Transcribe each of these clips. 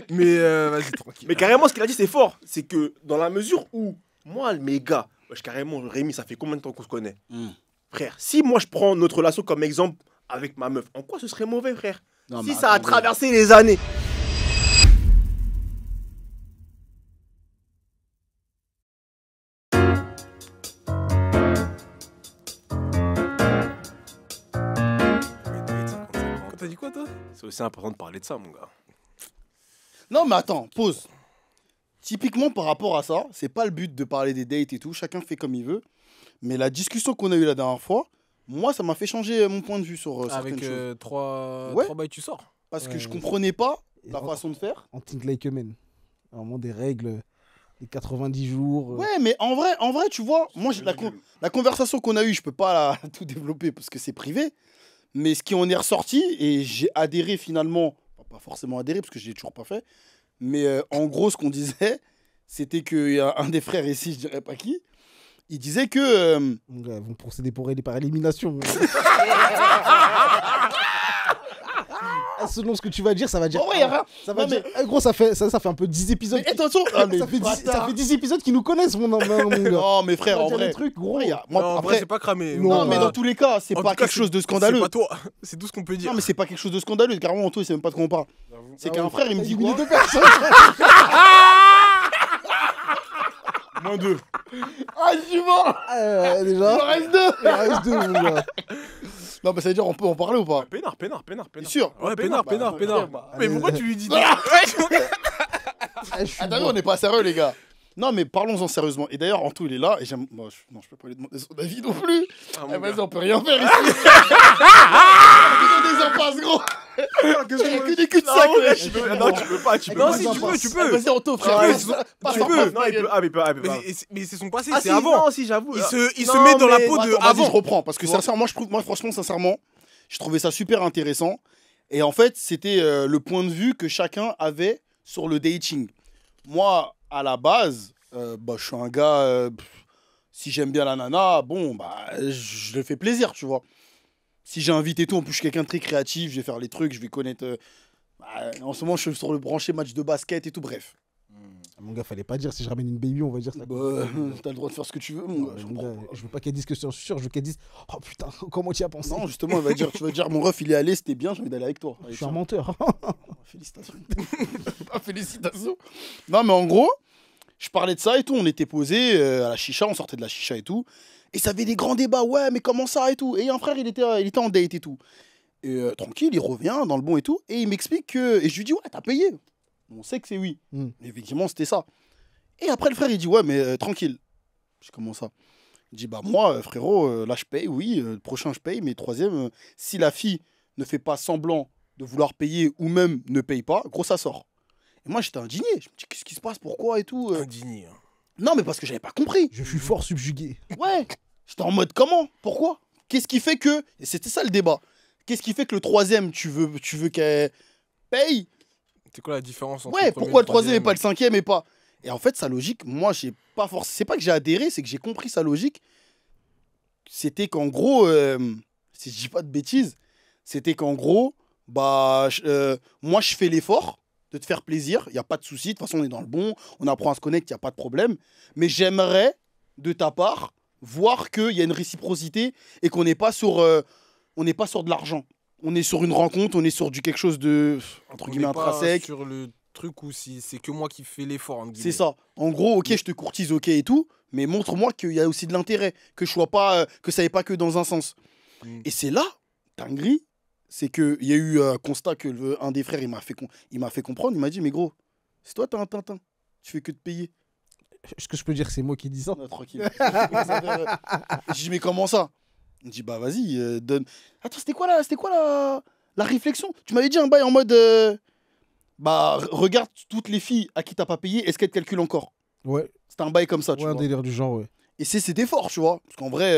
Mais vas-y, tranquille. Mais carrément, ce qu'il a dit, c'est fort. C'est que dans la mesure où, moi, mes gars, carrément, Rémi, ça fait combien de temps qu'on se connaît? Frère, si moi, je prends notre relation comme exemple avec ma meuf, en quoi ce serait mauvais, frère? Non, Si mais ça a attendez. traversé les années. T'as dit quoi, toi? C'est aussi important de parler de ça, mon gars. Non, mais attends, pause. Typiquement, par rapport à ça, c'est pas le but de parler des dates et tout. Chacun fait comme il veut. Mais la discussion qu'on a eue la dernière fois, moi, ça m'a fait changer mon point de vue sur certaines Avec choses. 3 Ouais. bails, tu sors. Parce que Ouais. je comprenais pas Et la en- façon de faire. En think like a man. Vraiment des règles, les 90 jours. Ouais, mais en vrai, tu vois, moi, la conversation qu'on a eue, je peux pas tout développer parce que c'est privé. Mais ce qui en est ressorti, et j'ai adhéré finalement, pas forcément adhéré parce que je l'ai toujours pas fait, mais en gros, ce qu'on disait, c'était qu'il y a un des frères ici, je dirais pas qui, il disait que. Mon gars, ils vont procéder par élimination. Ah, selon ce que tu vas dire, ça va dire. Oh, ouais, y a rien. Ça va Non, dire. Eh, gros, ça fait un peu 10 épisodes. Mais attention, ah, mais ça, fait 10, bâtard. ça fait 10 épisodes qui nous connaissent, mon gars. Non, mais frère, Ça va en dire vrai. des trucs, gros. Ouais, y a- moi, Non, en vrai, après, c'est pas cramé. Non, mais dans tous les cas, c'est En pas tout cas, quelque chose de scandaleux. C'est pas toi. C'est tout ce qu'on peut dire. Non, mais c'est pas quelque chose de scandaleux. Carrément, Anto, il sait même pas de quoi on parle. C'est Ah qu'un ouais. frère, il me T'as dit éliminé quoi 2 personnes. Moins 2. Ah, je suis mort. Il Déjà. en reste deux. Il en reste 2, mon gars. Non, mais ça veut dire, on peut en parler ou pas? Pénard. Bien sûr. Ouais, pénard. Mais pourquoi tu lui dis Ah, je suis Ah, t'as vu, mort. on n'est pas sérieux, les gars. Non, mais parlons-en sérieusement. Et d'ailleurs, Anto, il est là. Et j'aime. Bon, non, je peux pas lui demander son avis non plus. Eh, vas-y, on peut rien faire ici. On des impasses, gros. Il y a que des cul-de-sac, wesh. Non, tu peux pas. Non, peux si, pas. tu Eh, peux. Vas-y, Anto, frère. peux, Passe tu par peux. là, Non, il peut. Ah, mais il peut. Mais c'est son passé, Ah, c'est si, avant. non, si, j'avoue. Il se Non, met dans la mais- peau de Attends, vas-y, je avant. reprends. Parce que sincèrement, moi, franchement, sincèrement, je trouvais ça super intéressant. Et en fait, c'était le point de vue que chacun avait sur le dating. Moi, à la base, bah, je suis un gars, si j'aime bien la nana, bon, bah, je le fais plaisir, tu vois. Si j'invite et tout, en plus, je suis quelqu'un de très créatif, je vais faire les trucs, je vais connaître. Bah, en ce moment, je suis sur le branché match de basket et tout, bref. Mon gars, fallait pas dire si je ramène une baby, on va dire ça. Bah, t'as le droit de faire ce que tu veux, mon gars. je Mon comprends gars, pas. je veux pas qu'elle dise que je suis sûr, je veux qu'elle dise oh putain, comment tu y as pensé? Non, justement, tu vas dire, mon ref, il est allé, c'était bien, j'ai envie d'aller avec toi. Je Allez, suis un tiens. menteur. Félicitations. Ah, félicitations. Non, mais en gros, je parlais de ça et tout. On était posé à la chicha, on sortait de la chicha et tout. Et ça avait des grands débats. Ouais, mais comment ça et tout. Et un frère, il était en date et tout. Et tranquille, il revient dans le bon et tout. Et il m'explique que. Et je lui dis, ouais, t'as payé. On sait que c'est oui. Effectivement, c'était ça. Et après, le frère, il dit, ouais, mais tranquille. Je dis, comment ça? Il dit, bah, moi, frérot, là, je paye, oui. Le prochain, je paye. Mais troisième, si la fille ne fait pas semblant de vouloir payer ou même ne paye pas, gros, ça sort. Et moi, j'étais indigné. Je me dis, qu'est-ce qui se passe? Pourquoi et tout Indigné. Non, mais parce que j'avais pas compris. Je suis fort subjugué. Ouais. J'étais en mode, comment? Pourquoi? Qu'est-ce qui fait que. Et c'était ça le débat. Qu'est-ce qui fait que le troisième, tu veux qu'elle paye? C'est quoi la différence entre Ouais, le premier pourquoi et le troisième et pas le cinquième et pas. Et en fait, sa logique, moi, j'ai pas forcément. C'est pas que j'ai adhéré, c'est que j'ai compris sa logique. C'était qu'en gros, si je dis pas de bêtises, c'était qu'en gros, bah, moi, je fais l'effort de te faire plaisir, il n'y a pas de souci, de toute façon, on est dans le bon, on apprend à se connaître, il n'y a pas de problème. Mais j'aimerais, de ta part, voir qu'il y a une réciprocité et qu'on n'est pas sur de l'argent. On est sur une rencontre, on est sur du quelque chose de, entre On guillemets, n'est pas intrinsèque. sur le truc où si c'est que moi qui fais l'effort. entre C'est guillemets. ça. En gros, ok, je te courtise, ok et tout, mais montre-moi qu'il y a aussi de l'intérêt, que je sois pas, que ça n'est pas que dans un sens. Et c'est là, dinguerie, c'est qu'il y a eu un constat que un des frères, il m'a fait comprendre, il m'a dit, mais gros, c'est toi, t'as un Tintin, tu fais que de payer. Est-ce que je peux dire que c'est moi qui dis ça? Non, tranquille. Je dis, mais comment ça? Il me dit, bah vas-y, donne. Attends, c'était quoi la réflexion? Tu m'avais dit un bail en mode, bah regarde toutes les filles à qui t'as pas payé, est-ce qu'elles te calculent encore? Ouais, C'était un bail comme ça, tu ouais, un vois. délire du genre, ouais. Et c'était fort, tu vois. Parce qu'en vrai,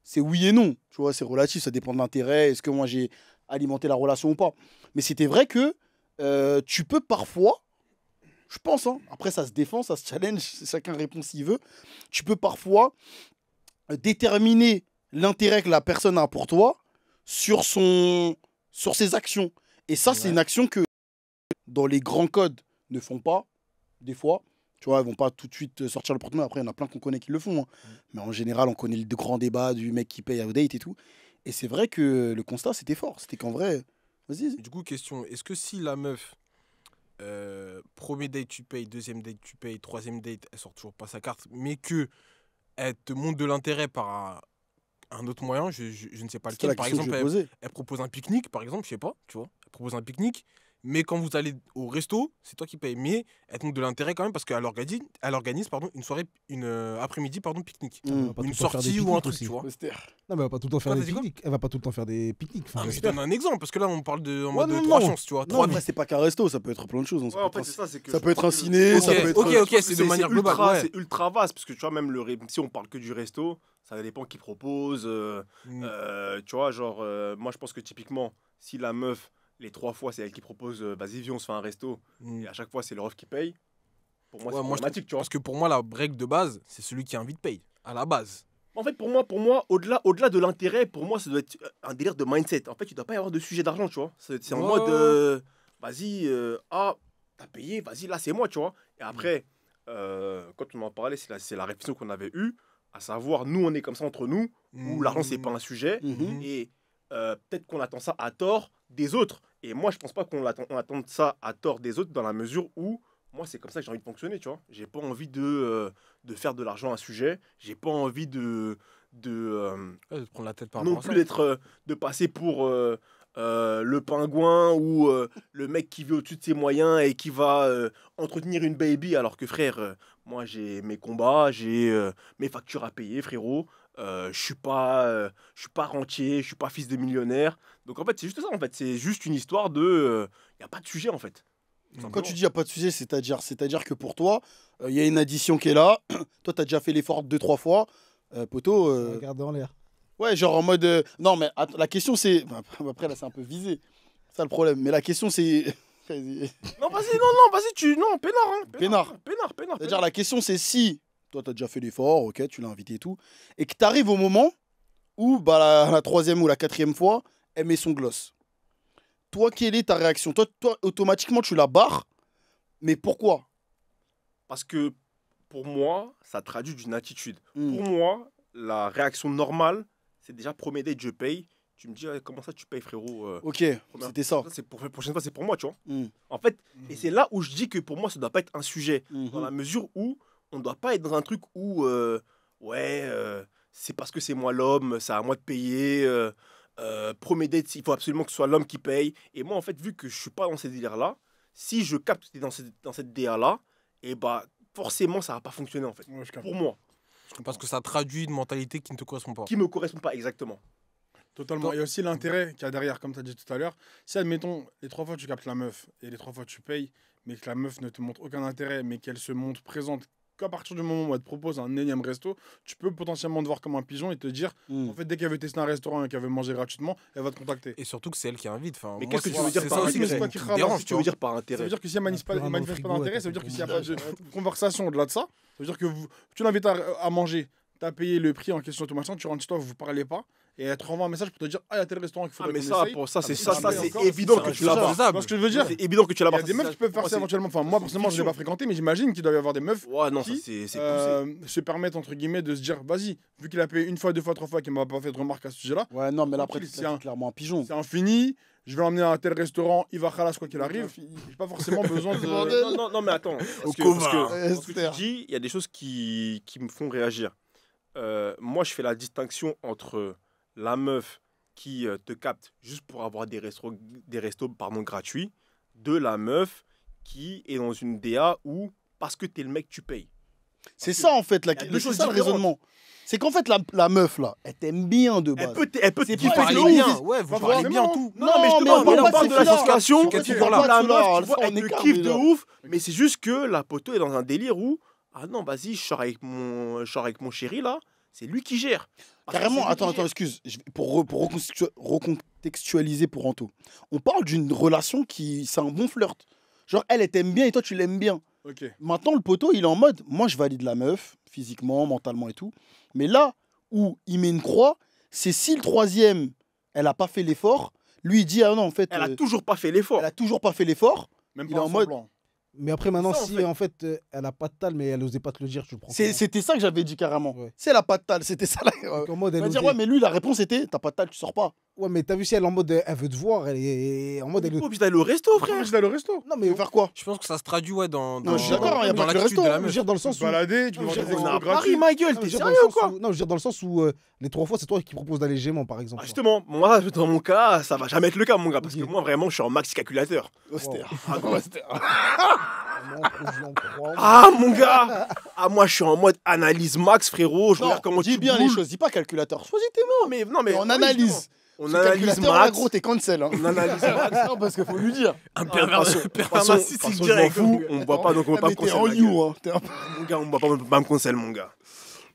c'est oui et non. Tu vois, c'est relatif, ça dépend de l'intérêt. Est-ce que moi j'ai alimenté la relation ou pas? Mais c'était vrai que tu peux parfois, je pense, hein, après ça se défend, ça se challenge, chacun répond s'il veut. Tu peux parfois déterminer l'intérêt que la personne a pour toi sur ses actions. Et ça, c'est une action que dans les grands codes, ne font pas, des fois. Tu vois, ils vont pas tout de suite sortir le porte-monnaie. Après, il y en a plein qu'on connaît qui le font. Hein. Mais en général, on connaît le grand débat du mec qui paye à date et tout. Et c'est vrai que le constat, c'était fort. C'était qu'en vrai... Vas-y. Du coup, question, est-ce que si la meuf, premier date tu payes, deuxième date tu payes, troisième date elle sort toujours pas sa carte, mais que elle te montre de l'intérêt par un autre moyen, je ne sais pas C'était la lequel, par question que exemple, je posais. elle propose un pique-nique, par exemple, je sais pas, tu vois, elle propose un pique-nique, mais quand vous allez au resto, c'est toi qui payes, mais elle te montre de l'intérêt quand même parce qu'elle organise une soirée, une après-midi, pique-nique. Mmh. Elle va pas tout Une le temps faire des sortie ou un pique-niques truc, aussi. tu vois. Non, mais elle va pas tout le temps faire Quoi, des t'as dit quoi pique-niques. Elle va pas tout le temps faire des pique-niques. Enfin, Ah, mais je j'espère. donne un exemple, parce que là, on parle en mode Ouais, de non, trois non. chances, tu vois. Non, Trois après, c'est pas qu'un resto, ça peut être plein de choses. Hein. Ça, Ouais, en peut fait, être, c'est ça. C'est que ça je peut être pense un que- ciné, ça Ok, peut être... ok, c'est de manière globale. ultra, Ouais. c'est ultra vaste parce que tu vois, même si on parle que du resto, ça dépend qui propose. Tu vois, genre, moi je pense que typiquement, si la meuf, les 3 fois, c'est elle qui propose, vas-y, viens, on se fait un resto, Mm. et à chaque fois, c'est le ref qui paye, pour moi, Ouais, c'est moi, je problématique, tu vois. Parce que pour moi, la règle de base, c'est celui qui invite paye. À la base. En fait, pour moi au-delà de l'intérêt, pour moi, ça doit être un délire de mindset. En fait, tu dois pas y avoir de sujet d'argent, tu vois. C'est en Ouais. mode, vas-y, t'as payé, vas-y, là, c'est moi, tu vois. Et après, quand on en parlait, c'est la réflexion qu'on avait eue, à savoir, nous, on est comme ça entre nous, où l'argent, c'est pas un sujet. Mhm. Et peut-être qu'on attend ça à tort des autres. Et moi, je pense pas qu'on attend ça à tort des autres dans la mesure où moi, c'est comme ça que j'ai envie de fonctionner, tu vois. J'ai pas envie de faire de l'argent un sujet. J'ai pas envie de Ouais, de prendre la tête par non rapport à plus de passer pour le pingouin ou le mec qui vit au-dessus de ses moyens et qui va entretenir une baby. Alors que frère, moi, j'ai mes combats, j'ai mes factures à payer, frérot. Je suis pas rentier, je suis pas fils de millionnaire. Donc en fait, c'est juste ça. En fait, c'est juste une histoire de, y a pas de sujet en fait. Quand tu dis il n'y a pas de sujet, c'est-à-dire que pour toi, il y a une addition qui est là. Toi, tu as déjà fait l'effort 2-3 fois. Poteau. Regarder en l'air. Ouais, genre en mode. Non, mais la question c'est. Après, là, c'est un peu visé. C'est ça le problème. Mais la question c'est. Vas-y. Non, vas-y, non, vas-y, non, peinard, hein. Peinard. Peinard. La question c'est si toi, tu as déjà fait l'effort, ok, tu l'as invité et tout, et que tu arrives au moment où bah, la 3e ou la 4e fois, elle met son gloss. Toi, quelle est ta réaction? Toi, automatiquement, tu la barres. Mais pourquoi? Parce que pour moi, ça traduit d'une attitude. Mm. Pour moi, la réaction normale, c'est déjà premier date, je paye. Tu me dis, ah, comment ça tu payes, frérot Ok, Première- c'était ça. C'est pour la prochaine fois, c'est pour moi, tu vois. Mm. En fait, et c'est là où je dis que pour moi, ça doit pas être un sujet. Mhm. Dans la mesure où on doit pas être dans un truc où, c'est parce que c'est moi l'homme, c'est à moi de payer. Premier date, il faut absolument que ce soit l'homme qui paye. Et moi, en fait, vu que je suis pas dans ces délires-là, si je capte que tu es dans cette DA-là, et bah, forcément, ça va pas fonctionner, en fait. Ouais, je capte. Pour moi, Parce que ça traduit une mentalité qui ne te correspond pas. qui me correspond pas exactement. Totalement. Il y a aussi l'intérêt qu'il y a derrière, comme tu as dit tout à l'heure. Si, admettons, les 3 fois tu captes la meuf et les 3 fois tu payes, mais que la meuf ne te montre aucun intérêt, mais qu'elle se montre présente qu'à partir du moment où elle te propose un énième resto, tu peux potentiellement te voir comme un pigeon et te dire, Mm. en fait, dès qu'elle veut tester un restaurant et qu'elle veut manger gratuitement, elle va te contacter. Et surtout que c'est elle qui invite. Enfin, Mais moi, qu'est-ce que c'est- tu veux dire c'est par ça un aussi secret qui pas me qui dérange, ramasse, Qu'est-ce que tu veux dire par Ça intérêt veut dire que si elle manifeste Un peu pas, un manifeste pas frigo, d'intérêt, t'as ça veut dire que compris. s'il n'y a pas de conversation au-delà de ça, ça veut dire que tu l'invites à manger, tu as payé le prix en question, tout machin, tu rentres chez toi, vous ne parlez pas, et elle te renvoie un message pour te dire, ah, il y a tel restaurant qu'il Ah, faudrait mais qu'on ça, essaye. pour ça, c'est mais ça, ça, ça, mais c'est encore, évident c'est que tu la faisable. barres. Tu vois ce que je veux dire? C'est évident que tu la Il y barres. a des meufs qui peuvent faire ça éventuellement. Enfin, moi, personnellement, je ne l'ai pas fréquenté, mais j'imagine qu'il doit y avoir des meufs Ouais, non, ça, qui, c'est poussé. se permettent, entre guillemets, de se dire, vas-y, vu qu'il a payé 1 fois, 2 fois, 3 fois, qu'il ne m'a pas fait de remarque à ce sujet-là, Ouais, non, mais là, après, Tranquille, c'est c'est un- clairement un pigeon. c'est infini, je vais l'emmener à un tel restaurant, il va khalas quoi qu'il arrive. J'ai pas forcément besoin de. Non, mais attends. Parce que, Kova. dans ce que tu dis, il y a des choses qui me font réagir. Moi, je fais la distinction entre la meuf qui te capte juste pour avoir des restos gratuits, de la meuf qui est dans une DA où, parce que t'es le mec, tu payes. C'est ça, en fait, y a deux c'est choses ça le différentes. raisonnement. C'est qu'en fait, la meuf, là, elle t'aime bien de base. Elle peut C'est te pas kiffer parler de Vous parlez ouf. bien, ouais, vous Pas parlez bien forcément. tout. Non, mais je te mais on parle, parle on pas parle de de ces la filles-là. situation. On Tu parle vois pas la de ceux-là, meuf, tu laisse-la vois, en elle te écart, kiffe de déjà. ouf, mais c'est juste que la poteau est dans un délire où, ah non, vas-y, je sors avec mon chéri là, c'est lui qui gère. Parce que Carrément, c'est lui attends, qui gère. excuse. Pour recontextualiser pour Anto. On parle d'une relation qui. C'est un bon flirt. Genre, elle t'aime bien et toi, tu l'aimes bien. Ok. Maintenant, le poteau, il est en mode, moi, je valide la meuf, physiquement, mentalement et tout. Mais là où il met une croix, c'est si le 3e, elle a pas fait l'effort, lui, il dit, ah non, en fait, Elle a toujours pas fait l'effort. elle a toujours pas fait l'effort. Même il pas est en en mode- semblant. Mais après, maintenant, Ça, en si fait. en fait, elle a pas de tal, mais elle osait pas te le dire, tu le prends. comment C'était ça que j'avais dit carrément. Ouais. C'est la patale, c'était ça. Donc, en mode, Il elle va dire, osait- ouais, mais lui, la réponse était, t'as pas de talle, tu sors pas. Ouais, mais t'as vu si elle en mode, elle veut te voir, elle est en mode, On est elle. pas obligé d'aller au resto, Frère, frère. je vais aller au resto. Non, Tu mais veux faire quoi? Je pense que ça se traduit ouais, dans Non, je suis d'accord, il y a dans pas que le l'attitude resto, de la je veux meuf. dire dans le Tu sens te où. balader, tu Non, veux je manger veux des dire, On est à restos gratuits. Paris, ma gueule, Non, t'es je veux dire sérieux ou quoi? non, je veux dire dans le sens où les 3 fois, c'est toi qui proposes d'aller moi, par exemple. Ah, justement, moi, dans mon cas, ça va jamais être le cas, mon gars, parce que Ok. moi, vraiment, je suis en max calculateur. Austère. Wow. Austère. Ah, mon gars! Ah, moi, je suis en mode analyse max, frérot. Je Non, regarde comment dis tu bien les boules. choses, dis pas calculateur. Choisis tes mots. Non, mais On oui, analyse. justement. On Ce analyse calculateur, là, max. gros, t'es cancel. Hein. On analyse max. Non, parce qu'il faut lui dire. Un pervers pervers narcissique narcissique je m'en direct. fous. On me voit pas, donc on va Ah, pas mais me t'es conseiller. en ma you, gueule. hein. T'es un- Mon gars, on me voit pas me conseiller, mon gars.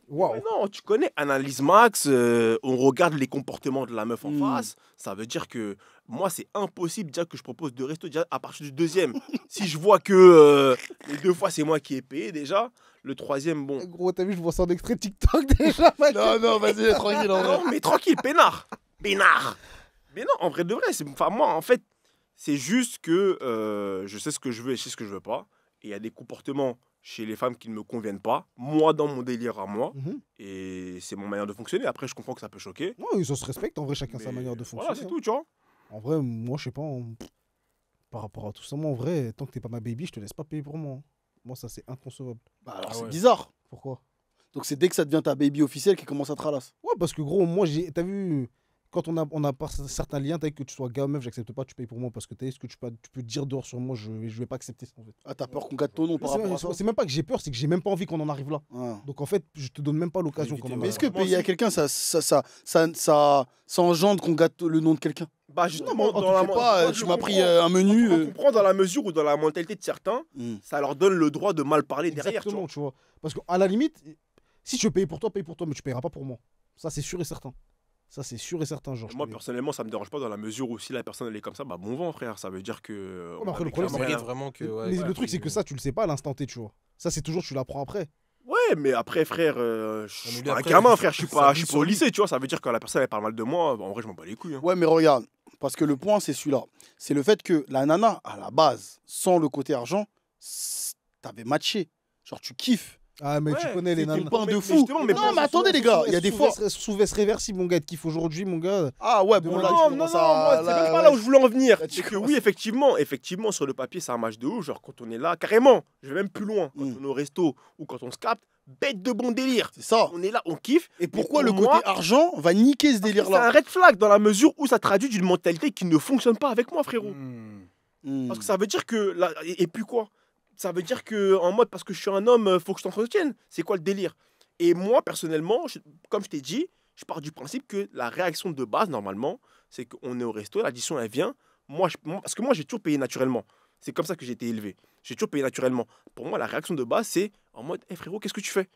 Waouh. Mais non, tu connais Analyse Max, on regarde les comportements de la meuf en Mm. face. Ça veut dire que moi, c'est impossible déjà que je propose de resto déjà à partir du deuxième. Si je vois que les 2 fois, c'est moi qui ai payé déjà, le troisième, bon. Gros, t'as vu, je vois ça en extrait TikTok déjà, mec. Non, vas-y, tranquille, en vrai. Non, mais tranquille, peinard. Peinard. Mais non, en vrai de vrai, enfin, moi, en fait, c'est juste que je sais ce que je veux et je sais ce que je veux pas. Et il y a des comportements chez les femmes qui ne me conviennent pas, moi dans mon délire à moi, Mhm. et c'est mon manière de fonctionner. Après, je comprends que ça peut choquer. Ouais, ça se respecte, en vrai, chacun sa mais manière de Voilà, fonctionner. c'est hein. tout, tu vois. En vrai, moi, je sais pas, par rapport à tout ça, moi, en vrai, tant que t'es pas ma baby, je te laisse pas payer pour moi. Moi, ça, c'est inconcevable. Bah, alors, Ah c'est ouais. bizarre. Pourquoi? Donc, c'est dès que ça devient ta baby officielle qui commence à te ralasser. Ouais, parce que gros, moi, t'as vu, quand on a pas certains liens, t'as vu que tu sois gars ou meuf, j'accepte pas, tu payes pour moi parce que t'as vu ce que tu peux dire dehors sur moi, je vais pas accepter ça en fait. Ah, t'as peur qu'on gâte ton nom Mais par C'est rapport à ça. c'est même pas que j'ai peur, c'est que j'ai même pas envie qu'on en arrive là. Ah. Donc en fait, je te donne même pas l'occasion Éviter, qu'on en Mais ouais. est-ce que Moi payer à aussi. quelqu'un, ça engendre qu'on gâte le nom de quelqu'un? Bah, Non, justement, mais on dans la te fait pas, moi, tu je m'as pris comprends. un menu. Je comprends dans la mesure où dans la mentalité de certains, ça leur donne le droit de mal parler derrière. Tu Exactement, vois. tu vois. Parce qu'à la limite, si tu veux payer pour toi, paye pour toi, mais tu payeras pas pour moi. Ça, c'est sûr et certain. Ça, c'est sûr et certain, genre. Moi, personnellement, ça me dérange pas dans la mesure où si la personne elle est comme ça, bah bon vent, frère. Ça veut dire que. Ouais, mais après, le avec problème, la c'est Ça moyenne- mérite vraiment que. Mais ouais, le truc, c'est que ça, tu le sais pas à l'instant T, tu vois. Ça, c'est toujours, tu l'apprends après. Ouais, mais après, frère, je mais suis lui, pas un après, gamin, frère. Je suis ça pas, vit je suis pas sur au lui. lycée, tu vois. Ça veut dire que la personne elle parle mal de moi. Bah, en vrai, je m'en bats les couilles. Hein. Ouais, mais regarde, parce que le point, c'est celui-là. C'est le fait que la nana, à la base, sans le côté argent, t'avais matché. Genre, tu kiffes. Ah, mais tu Ouais, connais les T'es nanas. une pain Mais- de mais fou. justement, mais non, bon, mais attendez, les gars, il y a des fois. Sous veste réversible, mon gars, elle kiffe aujourd'hui, mon gars. Ah ouais, bon, Non, là, tu non, commences non, à- moi, c'est même pas là où je voulais en venir. Là, tu C'est que commences- oui, effectivement, sur le papier, c'est un match de ouf. Genre, quand on est là, carrément, je vais même plus loin. Quand Mm. on est au resto ou quand on se capte, bête de bon délire. C'est ça. On est là, on kiffe. Et pourquoi pour le moi, côté argent va niquer ce C'est un délire-là? red flag dans la mesure où ça traduit d'une mentalité qui ne fonctionne pas avec moi, frérot. Hmm. Parce que ça veut dire que. Et puis quoi? Ça veut dire que, en mode, parce que je suis un homme, faut que je t'entretienne. C'est quoi le délire? Et moi, personnellement, comme je t'ai dit, je pars du principe que la réaction de base, normalement, c'est qu'on est au resto, l'addition, elle vient. Parce que moi, j'ai toujours payé naturellement. C'est comme ça que j'ai été élevé. J'ai toujours payé naturellement. Pour moi, la réaction de base, c'est en mode, hé frérot, qu'est-ce que tu fais?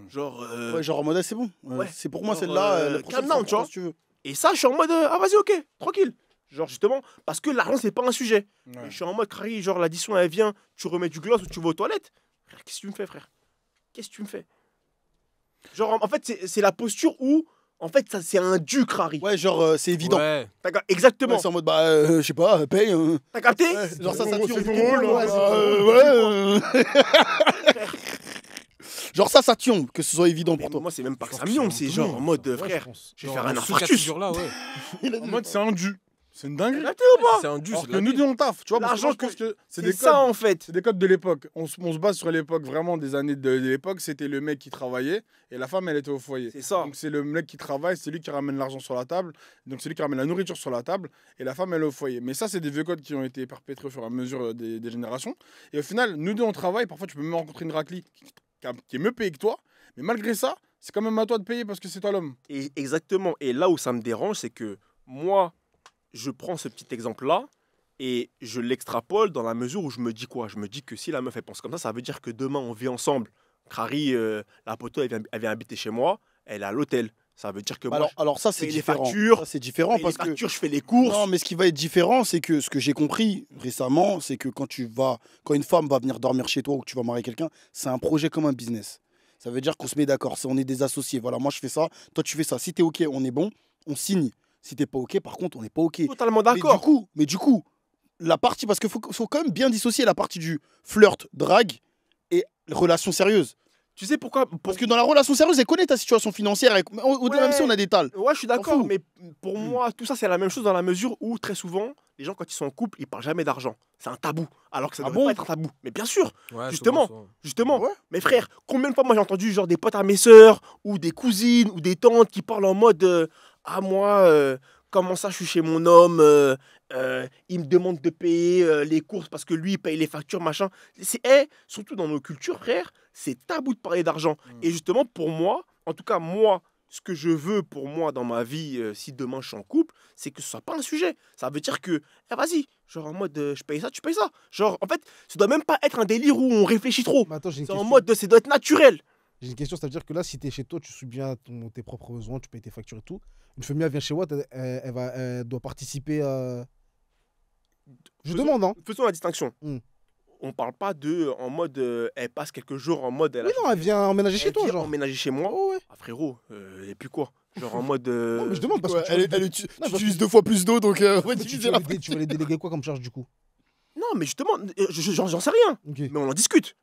Genre. Ouais, genre en mode, ah, c'est bon. ouais. C'est pour moi Genre, celle-là. La prochaine calm fois, down, tu vois. si tu veux. Et ça, je suis en mode, ah vas-y, ok, tranquille. Genre, justement, parce que l'argent, c'est pas un sujet. Et je suis en mode, Crary, genre, l'addition, elle vient, tu remets du gloss ou tu vas aux toilettes. Frère, qu'est-ce que tu me fais, frère? Qu'est-ce que tu me fais? Genre, en fait, c'est la posture où, en fait, ça, c'est un dû, Crary. Ouais, genre, c'est évident. Ouais. Exactement. Ouais, c'est en mode, bah, je sais pas, paye. T'as capté? Ouais, genre, ça, ton ça rôle, tue. c'est ton rôle, Ouais, hein. ouais. Genre, ça tue, que ce soit évident Mais pour toi. moi, c'est même pas que Je ça pense que mignonne, c'est c'est un genre tout en mode, le monde, frère, je vais Genre, faire un dans ce cas de infarctus. figure-là, ouais. En mode, c'est un dû. C'est une dinguerie. Capté ou pas? C'est un dû, Alors c'est que de la nous vie. deux, on taffe. Tu vois, parce que L'argent moi, je pense que c'est des C'est ça, codes. en fait. C'est des codes de l'époque. On se base sur l'époque, vraiment des années de l'époque. C'était le mec qui travaillait et la femme, elle était au foyer. C'est ça. Donc c'est le mec qui travaille, c'est lui qui ramène l'argent sur la table. Donc c'est lui qui ramène la nourriture sur la table et la femme, elle est au foyer. Mais ça, c'est des vieux codes qui ont été perpétrés au fur et à mesure des générations. Et au final, nous deux, on travaille. Parfois, tu peux même rencontrer une raclie qui est mieux payée que toi. Mais malgré ça, c'est quand même à toi de payer parce que c'est toi l'homme. Et exactement. Et là où ça me dérange, c'est que moi, je prends ce petit exemple-là et je l'extrapole dans la mesure où je me dis quoi? Je me dis que si la meuf, elle pense comme ça veut dire que demain, on vit ensemble. Crary, la poteau, elle vient habiter chez moi, elle est à l'hôtel. Ça veut dire que moi, Alors ça, c'est paye les différent. factures, Ça, c'est je différent paye parce les que. factures, je fais les courses. Non, mais ce qui va être différent, c'est que ce que j'ai compris récemment, c'est que quand une femme va venir dormir chez toi ou que tu vas marier quelqu'un, c'est un projet comme un business. Ça veut dire qu'on se met d'accord, on est des associés. Voilà, moi je fais ça, toi tu fais ça. Si t'es ok, on est bon, on signe. Si t'es pas ok, par contre, on n'est pas ok. Totalement Mais d'accord. du coup, la partie, parce qu'il faut quand même bien dissocier la partie du flirt, drague et relation sérieuse. Tu sais pourquoi Parce que dans la relation sérieuse, elle connaît ta situation financière. Même si on a des tales. Ouais, je suis d'accord, fous. mais pour moi, tout ça, c'est la même chose dans la mesure où, très souvent, les gens, quand ils sont en couple, ils parlent jamais d'argent. C'est un tabou, alors que ça ne devrait pas être un tabou. Mais bien sûr, Ouais, justement. souvent, ça. justement. Ouais. Mes frères, combien de fois, moi, j'ai entendu genre des potes à mes sœurs, ou des cousines, ou des tantes qui parlent en mode ah, moi, comment ça, je suis chez mon homme, il me demande de payer les courses parce que lui, il paye les factures, machin. Surtout dans nos cultures, frère, c'est tabou de parler d'argent. Et justement, pour moi, en tout cas, moi, ce que je veux pour moi dans ma vie, si demain je suis en couple, c'est que ce soit pas un sujet. Ça veut dire que, vas-y, genre en mode, je paye ça, tu payes ça. Genre, en fait, ça doit même pas être un délire où on réfléchit trop. Mais attends, j'ai une C'est en question. mode, ça doit être naturel. J'ai une question, c'est-à-dire que là, si t'es chez toi, tu subviens à tes propres besoins, tu payes tes factures et tout. Une famille, elle vient chez moi, elle doit participer à. Je Faisons- demande, hein. Faisons la distinction. Hmm. On parle pas de en mode, elle passe quelques jours en mode, Oui, non, elle vient emménager chez elle toi, vient genre. emménager chez moi. Oh, ouais. Ah, frérot, et puis quoi? Genre en mode. Non, mais je demande parce Ouais, que tu Non, parce utilises 2 fois plus d'eau, donc on va tu, diviser la facture. tu vas les déléguer quoi comme charge du coup? Non, mais justement, j'en sais rien. Ok. Mais on en discute.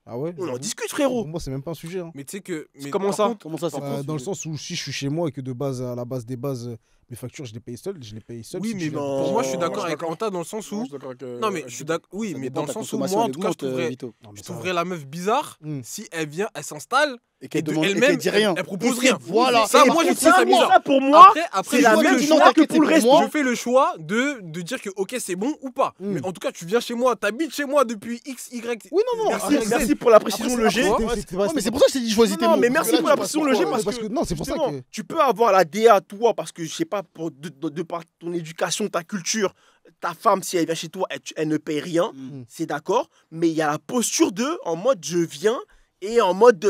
Ah ouais? On en j'avoue. discute, Pour frérot. moi, c'est même pas un sujet. Hein. Mais tu sais que. Comment par ça? contre, Comment ça, c'est pas Dans le sens où si je suis chez moi et que de base, à la base des bases, mes factures, je les paye seul, je les paye seul. Oui, si mais tu viens- pour moi, je suis Non, d'accord je suis avec d'accord. Anta dans le sens Non, où. je suis d'accord avec, Non, mais avec je suis Nico. d'accord. Oui, Ça mais dépend dans de le ta sens où consommation, moi, en elle tout cas, je augmente, trouverais, Vito. Non, mais je ça va. trouverais la meuf bizarre Hmm. si elle vient, elle s'installe. Et qu'elle Et de demande, et elle-même, qu'elle dit rien. elle propose Et rien. Voilà. Ça, Et moi, je par trouve ça contre, bizarre. Ça, pour moi, Après, c'est je la fais même le chose choix que pour le reste. Je fais le choix de dire que, ok, c'est bon ou pas. Mm. Mais en tout cas, tu viens chez moi, t'habites chez moi depuis X, Y. Oui, non, non. Merci, Après, merci pour la précision, Après, le c'est- G. après, Ouais, c'était- Ouais, mais c'est pour ça que je t'ai dit choisis tes Non, mots. mais parce merci que là, pour tu la passes précision, le G, pourquoi, parce parce que que non, c'est pour ça justement, que. tu peux avoir la DA à toi parce que je sais pas de par ton éducation, ta culture, ta femme si elle vient chez toi, elle ne paye rien, Mm. c'est d'accord, mais il y a la posture en mode je viens et en mode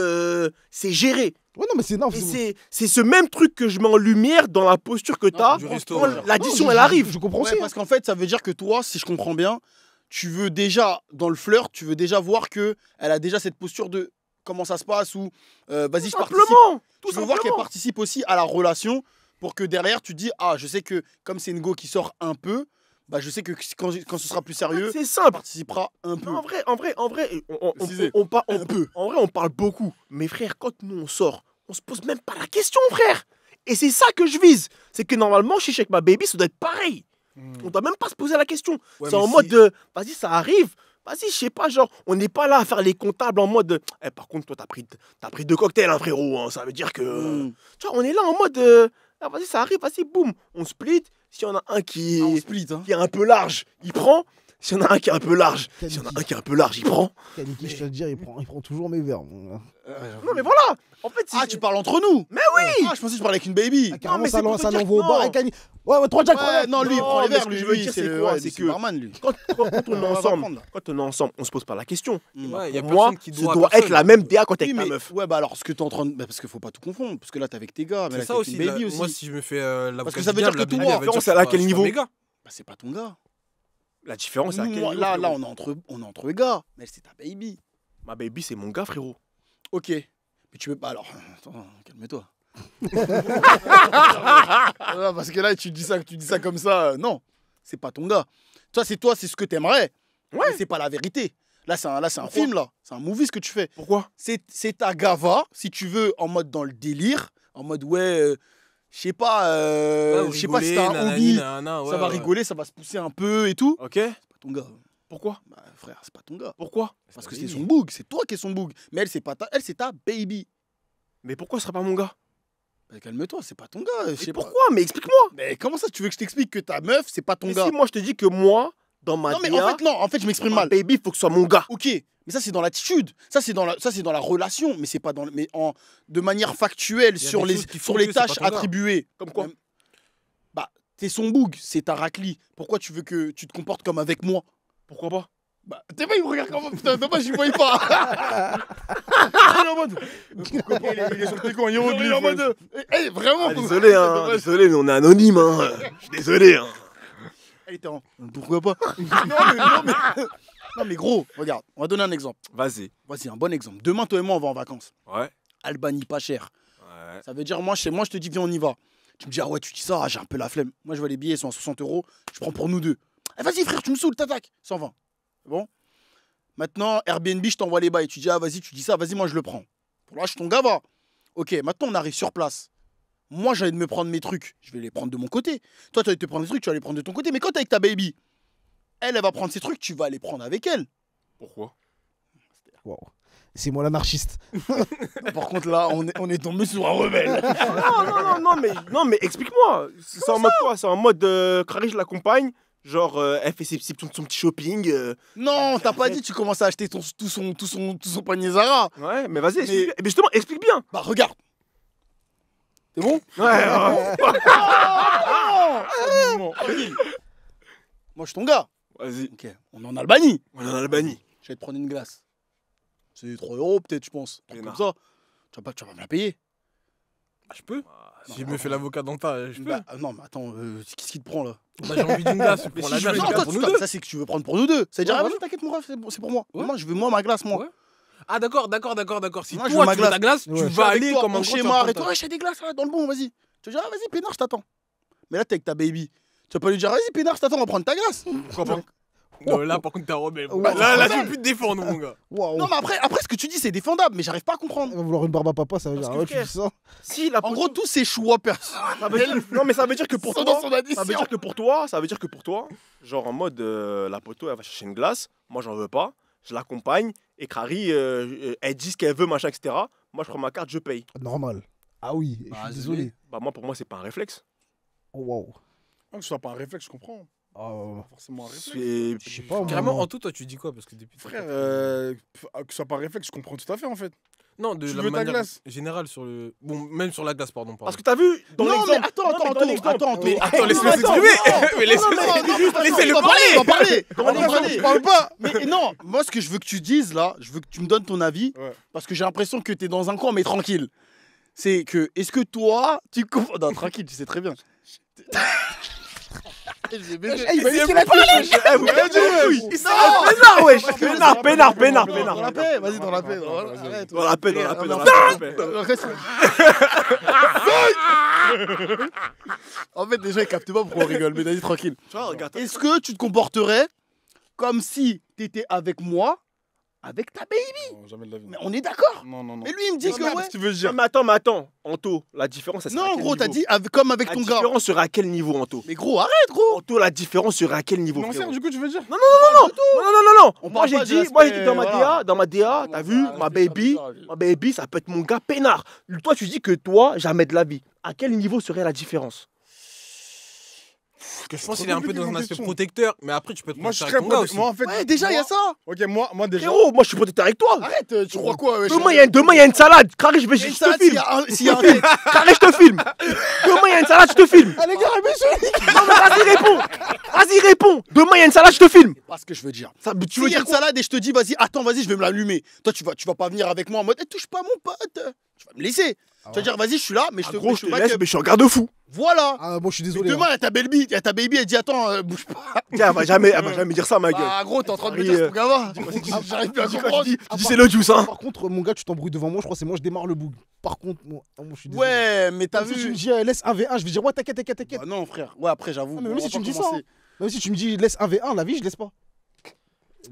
c'est géré. Ouais, non, mais c'est. Non, Et c'est ce même truc que je mets en lumière dans la posture que tu as du resto, quand ouais. l'addition Non, elle arrive. Je comprends Ouais, aussi. parce qu'en fait, ça veut dire que toi, si je comprends bien, tu veux déjà, dans le flirt, tu veux déjà voir que elle a déjà cette posture de comment ça se passe ou vas-y, je participe. Simplement, tout Tu veux voir qu'elle simplement. participe aussi à la relation pour que derrière, tu dis, ah, je sais que comme c'est une go qui sort un peu, bah, je sais que quand ce sera plus sérieux, C'est elle simple. participera un peu. Non, en vrai, Précisez. un peu. En vrai, on parle beaucoup. Mais frère, quand nous on sort, on se pose même pas la question, frère. Et c'est ça que je vise. C'est que normalement, chez Check Ma Baby, ça doit être pareil. On doit même pas se poser la question. Ouais, c'est mais en si- mode de, vas-y, ça arrive. Vas-y, je sais pas, genre, on n'est pas là à faire les comptables en mode de, par contre, toi, t'as pris 2 cocktails, hein, frérot. Hein, ça veut dire que. Mm. Tu vois, on est là en mode, ah, vas-y, ça arrive, vas-y, boum. On split. S'il y en a un Ah, on split, hein. qui est un peu large, il prend. S'il y en a un qui est un peu large, s'il y en a un qui est un peu large, il prend. Kaniki, je te le dire, il prend toujours mes verres. Non, mais voilà. En fait, Ah, tu parles entre nous. Mais oui. Ah, je pensais que tu parlais avec une baby. Ah, carrément, mais ça c'est pour te dire l'envoie au que bar. non. Et Kanye. Ouais, 3 Jack. Ouais, non, lui, il Non, prend les mais verres. ce que Lui, je veux lui, dire, c'est c'est le quoi, ouais, c'est c'est que- le barman, lui. quand on est On va ensemble, prendre, là. quand on est ensemble, on se pose pas la question. Mm. Ouais, y a Pour moi, personne qui ça doit à doit être personne. la même DA quand t'es Oui, avec ta mais meuf. ouais, bah alors ce que t'es en train de. Bah, parce qu'il faut pas tout confondre. Parce que là, t'es avec tes gars, mais là, C'est ça t'es avec aussi. une baby la- aussi. Moi, si je me fais la Parce que voix ça veut du dire diable, que la toi, baby, elle va différence, dire, elle est à je suis quel pas- niveau je suis pas méga. Bah, c'est pas ton gars. La différence, c'est à Nous, quel moi, niveau, là, frérot on est entre gars. Mais c'est ta baby. Ma baby, c'est mon gars, frérot. Ok. Mais tu veux pas alors. Attends, calme-toi. Non, parce que là, tu dis ça comme ça. Non, c'est pas ton gars. Toi, c'est ce que t'aimerais. Ouais. Mais c'est pas la vérité. Là, c'est un film, là. C'est un movie ce que tu fais. Pourquoi? C'est ta gava, si tu veux, en mode dans le délire. En mode, ouais, je sais pas, Ouais, je sais pas si rigoler, t'as un nanani, hobby. nanana, ouais, Ça va ouais. rigoler, ça va se pousser un peu et tout. Ok. C'est pas ton gars. Pourquoi? Bah, frère, c'est pas ton gars. Pourquoi? Parce que Oui. c'est son boug. C'est toi qui es son boug. Mais elle, c'est ta baby. Mais pourquoi ce serait pas mon gars? Bah, calme-toi, c'est pas ton gars. Je Mais sais pas. pourquoi? Mais explique-moi. Mais comment ça, tu veux que je t'explique que ta meuf, c'est pas ton Mais gars? si moi je te dis que moi, dans ma Non, mais DA, en fait, je m'exprime ma mal. baby, il faut que ce soit mon gars. Ok, mais ça, c'est dans l'attitude. Ça, c'est dans la relation. Mais c'est pas dans. De manière factuelle Il y a sur des les, choses qui sur font les que c'est pas tâches ton gars. attribuées. Comme quoi? Bah, t'es son boug, c'est ta raclie. Pourquoi tu veux que tu te comportes comme avec moi? Pourquoi pas? Bah, t'es pas, il me regarde comment? Putain, dommage, je voyais pas. Il est en mode. Il est sur le téléphone, il est en mode. Vraiment. Ah, désolé, hein. Dommage. Désolé, mais on est anonyme, hein. Je suis désolé, hein. Elle était en. Pourquoi pas? Non, mais gros, regarde, on va donner un exemple. Vas-y. Voici un bon exemple. Demain, toi et moi, on va en vacances. Ouais. Albanie, pas cher. Ouais. Ça veut dire, moi, chez moi, je te dis, viens, on y va. Tu me dis, ah ouais, tu dis ça, ah, j'ai un peu la flemme. Moi, je vois les billets, ils sont à 60 €. Je prends pour nous deux. Eh, vas-y, frère, tu me saoules, t'attaques. 120. Bon. Maintenant, Airbnb, je t'envoie les bails. Tu dis, ah, vas-y, tu dis ça, vas-y, moi, je le prends. Pour là, je ton gars, va. Ok, maintenant, on arrive sur place. Moi, j'allais de me prendre mes trucs. Je vais les prendre de mon côté. Toi, tu vas te prendre des trucs, tu vas les prendre de ton côté. Mais quand t'es avec ta baby, elle va prendre ses trucs, tu vas les prendre avec elle. Pourquoi? Wow. C'est moi l'anarchiste. Par contre, là, on est tombé sur un rebelle. non, mais explique-moi. C'est en mode quoi? C'est en mode Crary, je l'accompagne. Genre, elle fait son petit shopping. Non, t'as pas dit, tu commences à acheter tout son panier Zara. Ouais, mais vas-y, explique. Mais justement, explique bien. Bah, regarde. C'est bon? Ouais. Moi, je suis ton gars. Vas-y. Ok, on est en Albanie. On est en Albanie. Je vais te prendre une glace. C'est 3 € peut-être, je pense. Un truc comme ça. Tu vas pas me la payer. Ah, je peux. Si je me fais l'avocat d'Anta, je peux. Bah, non, mais attends, qu'est-ce qui te prend là? Bah, j'ai envie d'une glace. Mais Pour si la je glace, veux- je Non, garde toi, pour nous deux. ça c'est que tu veux prendre pour nous deux. C'est dire, Ouais, ah, voilà. vas-y, t'inquiète, mon ref, c'est pour moi. Ouais. Moi, je veux moi ma glace, moi. Ouais. Ah, d'accord. Si Moi, je toi, veux ma tu veux ta glace, Ouais. tu Je Je vas suis avec aller toi, comme un mon gros, tu vas schéma, prendre arrête-toi, ta- ouais, j'ai des glaces là, dans le bon, vas-y. Tu vas dire, ah, vas-y, Pénard, je t'attends. Mais là, t'es avec ta baby. Tu vas pas lui dire, vas-y, Pénard, je t'attends, on va prendre ta glace. Pourquoi pas? Non, là, par contre, t'es un rebelle. Ouais. Là, tu peux plus te défendre, mon gars. Waouh. Non, mais après, ce que tu dis, c'est défendable, mais j'arrive pas à comprendre. Elle va vouloir une barbe à papa, ça veut Parce dire. que Ah ouais, tu frère, dis ça. Si, la En poteau- gros, tous ces choix personnels. ça veut dire- non, mais ça veut dire que pour Sont toi. dans son addition. Ça veut dire que pour toi, genre en mode la poteau, elle va chercher une glace. Moi, j'en veux pas. Je l'accompagne. Et Crary, elle dit ce qu'elle veut, machin, etc. Moi, je prends ma carte, je paye. Normal. Ah oui, je Bah, suis désolé. Bah, moi, pour moi, c'est pas un réflexe. Oh waouh. Que ce soit pas un réflexe, je comprends. Ah, Pas forcément un réflexe. C'est. je sais pas. moi. Carrément, en tout, toi, tu dis quoi? Parce que depuis. Frère, que ce soit pas un réflexe, je comprends tout à fait en fait. Non, de tu la veux ta manière glace générale sur le. Bon, même sur la glace, pardon. Parce que t'as vu, dans Non, mais l'exemple. attends, Non, mais dans l'exemple. mais Attends, laisse-le non, s'exprimer. attends, Mais laisse-le laissez-le parler. On va parler. On va Non, parler. je parle pas. Mais non, moi, ce que je veux que tu dises là, je veux que tu me donnes ton avis, Ouais. parce que j'ai l'impression que t'es dans un coin, mais tranquille. C'est que, est-ce que toi, tu comprends. Non, tranquille, tu sais très bien. Je vais baiser. Eh, il m'a dit qu'il a parlé. Eh, vous avez dit, oui. Pénard, wesh. Pénard. Dans la paix, vas-y, dans la paix. Arrête. Dans la paix. En fait, déjà, ils captent pas pourquoi on rigole, mais vas-y, tranquille. Tu vois, regarde. Est-ce que tu te comporterais comme si t'étais avec moi, avec ta baby? Non, jamais de la vie. Mais on est d'accord. Non. Mais lui, il me dit que ouais. Qu'est-ce que tu veux Non, dire? mais attends. Anto, la différence, elle sera à Non, quel gros, t'as niveau dit comme avec La ton gars. différence sera à quel niveau, Anto? Mais gros, arrête, gros. Anto, la différence sera à quel niveau, Financière, frérot? du coup, tu veux dire? Non. On Moi, parle j'ai pas dit, de l'aspect, dans ma voilà. DA, t'as vu, ma baby, ça peut être mon gars peinard. Toi, tu dis que toi, jamais de la vie. À quel niveau serait la différence? Je pense trop qu'il est un peu compliqué dans un comme aspect question. protecteur, mais après, tu peux te Moi, je suis prendre très avec ton gars protecteur. aussi. Moi, en fait. Ouais, déjà, il y a ça. Ok, moi déjà. Frérot, moi, je suis protecteur avec toi. Arrête, tu crois quoi? Demain, il y a une salade. Crary, je te S'il filme. y a un. S'il y a un. Crary, je te filme. Demain, il y a une salade, je te filme. Ah, les gars, mais Non, mais vas-y, réponds. Demain, il y a une salade, je te filme. C'est pas ce que je veux dire. Ça, tu Tu veux veux dire une salade et je te dis, vas-y, attends, vas-y, je vais me l'allumer. Toi, tu vas pas venir avec moi en mode, eh, touche pas mon pote. Tu vas me laisser. Tu vas dire, vas-y, je suis là, mais je te Gros, je te back laisse, up. mais je suis en garde-fou. Voilà. Ah, moi, je suis Mais désolé. demain, il y a ta baby, elle dit, attends, bouge pas. Tiens, elle va jamais dire ça, ma gueule. Ah, gros, t'es en train de me Oui, dire ce gamin. J'arrive plus à Tu dis quoi, comprendre. tu dis c'est le juice, hein. Par contre, mon gars, tu t'embrouilles devant moi, je crois que c'est moi, je démarre le boug. Par contre, moi, je suis désolé. Ouais, mais t'as Comme si tu me vu. dis laisse 1v1, je vais dire ouais, t'inquiète. Bah non, frère. Ouais, après, j'avoue. Ah, mais même on si va tu me pas dis ça, commencer. Même si tu me dis laisse 1v1, la vie, je laisse pas.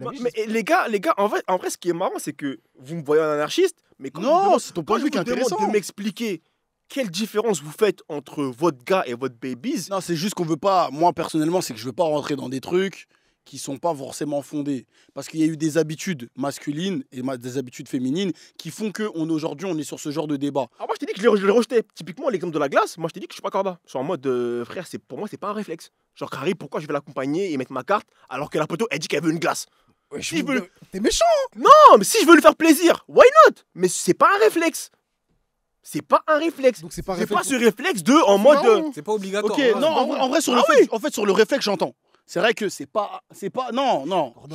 La vie, je Mais laisse les gars, en vrai, ce qui est marrant, c'est que vous me voyez en anarchiste, mais quand Non, je demande- c'est ton point de vue qui est quand je vous demande intéressant. de m'expliquer quelle différence vous faites entre votre gars et votre babies. Non, c'est juste qu'on veut pas. Moi, personnellement, c'est que je veux pas rentrer dans des trucs qui sont pas forcément fondés. Parce qu'il y a eu des habitudes masculines et des habitudes féminines qui font qu'aujourd'hui, on est sur ce genre de débat. Alors moi, je t'ai dit que je l'ai rejeté. Typiquement, l'exemple de la glace, moi, je t'ai dit que je suis pas corda. Je suis en mode, frère, pour moi, c'est pas un réflexe. Genre, Crary, pourquoi je vais l'accompagner et mettre ma carte alors que la poteau, elle dit qu'elle veut une glace? Ouais, Si je veux- T'es méchant. Non, mais si je veux lui faire plaisir, why not? Mais c'est pas un réflexe. C'est pas un réflexe. Donc c'est pas un C'est pas réflexe. ce réflexe de en mode. Non. C'est pas obligatoire. Ok, hein. non, en vrai, sur le fait, en fait, sur le réflexe, j'entends. C'est vrai que c'est pas, non.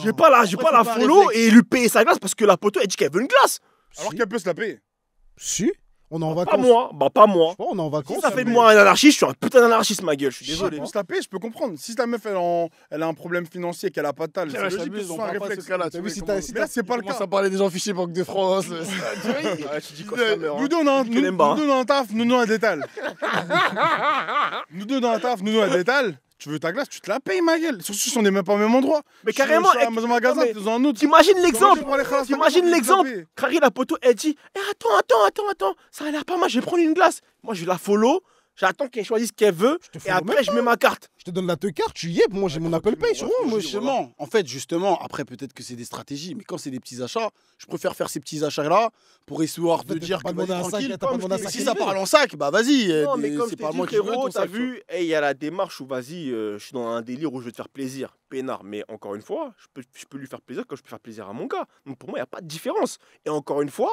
J'ai pas la En vrai, c'est pas un follow réflexe. et lui payer sa glace parce que la poteau, elle dit qu'elle veut une glace. Alors qu'elle peut se la payer. Si, on est en Pas vacances. moi, bah pas moi. Je sais pas, on est en Si vacances. ça fait de moi un anarchiste, je suis un putain d'anarchiste, ma gueule, je suis Désolé. désolé. Pour se la payer, je peux comprendre. Si ta meuf, elle a un problème financier, qu'elle a pas de tal, c'est logique que ce soit un réflexe. T'as vu, si t'as- Mais là, c'est pas le Commence cas. à parler des gens fichés Banque de France. Ouais, tu dis quoi, ça meurt, Nous hein. deux, on a un- Tu l'aimes pas, hein. nous deux dans un taf, nous un détal. Nous deux dans un taf, nous un détal. Tu veux ta glace, tu te la payes, ma gueule. Surtout si on n'est même pas au même endroit. Mais Je suis carrément, dans un magasin, non, mais t'es dans un autre. T'imagines l'exemple. Comment tu prends les T'imagines khalas, l'exemple. Crary, la poteau, elle dit attends, ça a l'air pas mal, je vais prendre une glace. Moi, je la follow, j'attends qu'elle choisisse ce qu'elle veut, Je te et follow après, même je mets ma carte. Je te donne la carte, tu y es. Moi, j'ai mon Apple Pay. sur Ouais, moi. moi, justement, en fait, justement, après, peut-être que c'est des stratégies, mais quand c'est des petits achats, je préfère faire ces petits achats-là pour histoire de fait, t'as dire pas que demandé vas-y, un sac, tranquille. t'as pas demandé un sac Si élevé. ça parle en sac, bah vas-y. Non, mais comme je c'est t'ai pas dit, moi qui veux frérot, ton t'as sac. tu vois. vu, il y a la démarche où, vas-y, je suis dans un délire où je veux te faire plaisir, peinard. Mais encore une fois, je peux lui faire plaisir comme je peux faire plaisir à mon gars. Donc pour moi, il n'y a pas de différence. Et encore une fois,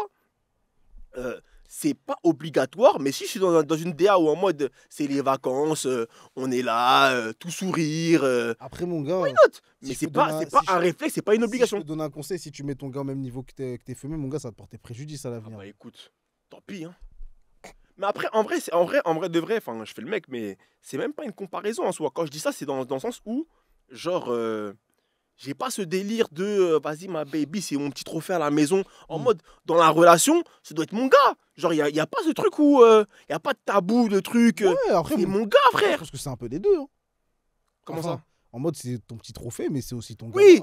c'est pas obligatoire, mais si je suis dans une DA où en mode c'est les vacances, on est là, tout sourire, Après, mon gars, mais je c'est te pas, donne un- c'est pas si un je- réflexe, c'est pas une si obligation. je te donne un conseil, si tu mets ton gars au même niveau que t'es fumé, mon gars, ça va te porter préjudice à Ah l'avenir. bah écoute, tant pis. Hein. Mais après, en vrai de vrai, enfin, je fais le mec, mais c'est même pas une comparaison en soi. Quand je dis ça, c'est dans le sens où, genre, j'ai pas ce délire de vas-y, ma baby, c'est mon petit trophée à la maison. En mode, dans la relation, ça doit être mon gars. Genre, il y a pas ce truc où il y a pas de tabou, de truc. Ouais, après, C'est mon gars, je frère. pense que c'est un peu des deux. Hein. Comment Enfin, ça En mode, c'est ton petit trophée, mais c'est aussi ton gars. Oui.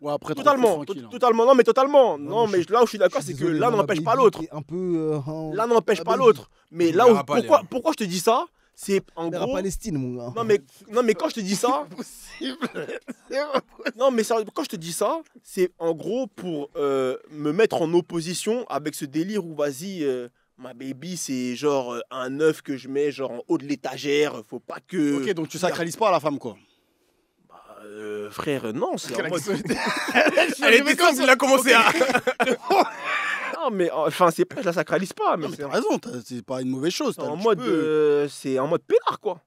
Ouais, après, Totalement, tranquille, hein. totalement. Non, mais totalement. Ouais, Non, moi, mais là où je suis d'accord, c'est que Désolé, l'un moi, ma n'empêche pas baby l'autre. qui est un peu. L'un n'empêche ma pas baby. l'autre. Mais On là où, verra pas, Léa. pourquoi je te dis ça, c'est en Vers la gros. Palestine, mon gars. Non, mais quand je te dis ça, non, mais sérieux, quand je te dis ça, c'est en gros pour me mettre en opposition avec ce délire où, vas-y, ma baby, c'est genre un œuf que je mets genre en haut de l'étagère. Faut pas que. Ok, donc tu sacralises pas la femme, quoi. Frère, non, c'est en mode. Elle était simple, il a commencé à. Non, mais enfin, c'est pas, je la sacralise pas, mais Non, mais c'est t'as raison, c'est pas une mauvaise chose. en tu mode. peux- C'est en mode peinard, quoi.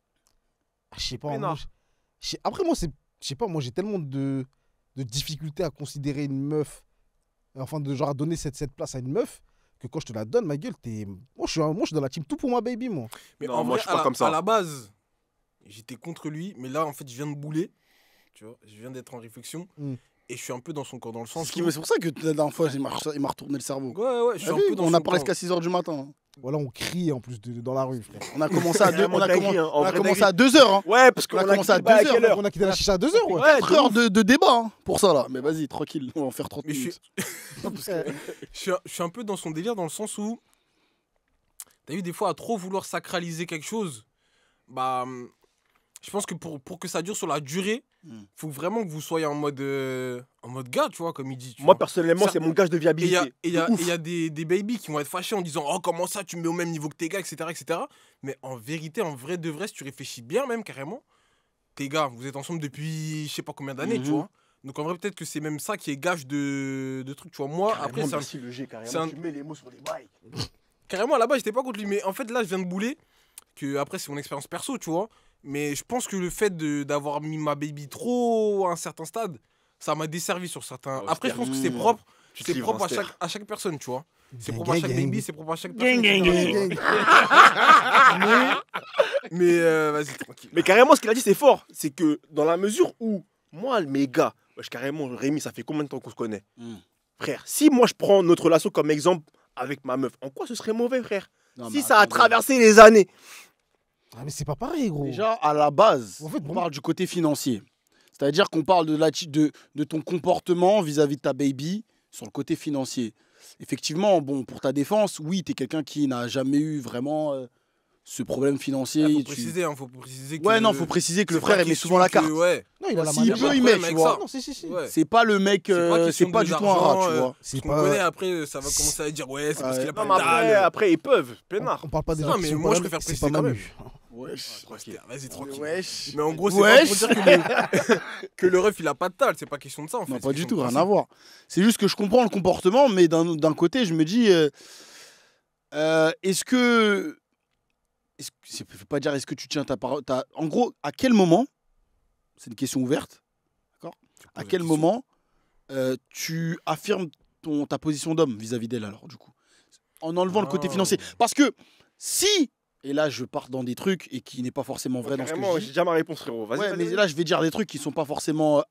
Ah, je sais pas. Peinard. Moi, après, moi, je sais pas, moi, j'ai tellement de difficultés à considérer une meuf, enfin, de genre à donner cette place à une meuf, que quand je te la donne, ma gueule, moi, je suis dans la team tout pour ma baby, moi. Mais Non, en moi, vrai, je suis pas comme ça. à la base, j'étais contre lui, mais là, en fait, je viens de bouler. Tu vois, je viens d'être en réflexion. Mm. Et je suis un peu dans son camp, dans le sens C'est pour ça que la dernière fois, il m'a retourné le cerveau. Ouais, je suis T'as un vu peu dans On son a parlé camp. jusqu'à 6h du matin. hein. Voilà, on crie en plus dans la rue, frère. On a commencé à 2 Vraiment dinguerie, hein, en on a vrai commencé dinguerie. à 2h. Hein. Ouais, parce qu'on On a a commencé à quitté, à 2 quelle heures. heure On a quitté la chicha à 2 heures, ouais. 4 heures de débat hein, pour ça, là. Mais vas-y, tranquille, on va en faire 30 Mais je minutes. suis un peu dans son délire, dans le sens où, t'as vu, des fois, à trop vouloir sacraliser quelque chose, bah, je pense que pour que ça dure sur la durée, faut vraiment que vous soyez en mode gars, tu vois, comme il dit. tu Moi, vois. personnellement, Ça- c'est mon gage de Et il y a, viabilité. et il y a- De ouf. et il y a des babies qui vont être fâchés en disant oh comment ça tu me mets au même niveau que tes gars, etc. Mais en vérité, en vrai de vrai, si tu réfléchis bien même carrément, tes gars, vous êtes ensemble depuis je sais pas combien d'années, tu Mhm. vois. Donc en vrai peut-être que c'est même ça qui est gage de trucs, tu vois. Moi après c'est un- Merci le G, carrément. c'est un- Tu mets les mots sur les bails. carrément à la base j'étais pas contre lui, mais en fait là je viens de bouler, que après c'est mon expérience perso, tu vois. Mais je pense que le fait d'avoir mis ma baby trop à un certain stade, ça m'a desservi sur certains. Ah, Après je pense que c'est Mmh. propre. Tu te C'est livres propre un à chaque personne, tu vois. C'est Gang, propre à chaque gang. baby, c'est propre à chaque personne. Gang, etc., gang, tu vois. Mais vas-y, tranquille. Mais carrément, ce qu'il a dit, c'est fort. C'est que dans la mesure où, moi, mes gars, wesh, carrément, Rémi, ça fait combien de temps qu'on se connaît Frère, si moi je prends notre relation comme exemple avec ma meuf, en quoi ce serait mauvais, frère Non, Si mais ça a attendez. traversé les années. Ah, mais c'est pas pareil, gros. Déjà, à la base, En fait, on parle du côté financier. C'est-à-dire qu'on parle de ton comportement vis-à-vis de ta baby sur le côté financier. Effectivement, bon, pour ta défense, oui, tu es quelqu'un qui n'a jamais eu vraiment ce problème financier. Faut Tu- préciser, hein, faut préciser que. Ouais, non, faut préciser que le c'est frère, pas il met question souvent la que- carte. Ouais. Non, il a la S'il manière. peut, pas il de met, problème tu avec vois. ça. Non, si. Ouais. C'est pas le mec, C'est c'est question pas de du tout un l'argent, rat, tu vois. C'est Parce qu'on pas. connaît après, ça va commencer à dire ouais, c'est parce Ouais. qu'il a pas Non, de mais dalle. après, ils peuvent. Peinard. On parle pas des Non, gens mais qui sont moi, pas je Manu, préfère c'est préciser pas quand Manu. Vas-y, tranquille. Wesh. Mais en gros, c'est Wesh. pas pour dire que le ref il a pas de dalle, c'est pas question de ça en fait. Non, c'est pas du question tout, de rien à principe. voir. C'est juste que je comprends le comportement, mais d'un côté, je me dis, est-ce que. Je ne veux pas dire est-ce que tu tiens ta parole. En gros, à quel moment, c'est une question ouverte, d'accord. À poses quel la question. moment tu affirmes ta position d'homme vis-à-vis d'elle, alors, du coup, en enlevant le côté Ah. financier. Parce que si, et là, je pars dans des trucs et qui n'est pas forcément vrai dans ce que Carrément, je j'ai dis. déjà ma réponse, frérot. Vas-y, Ouais, vas-y, mais vas-y. là, je vais dire des trucs qui sont pas forcément.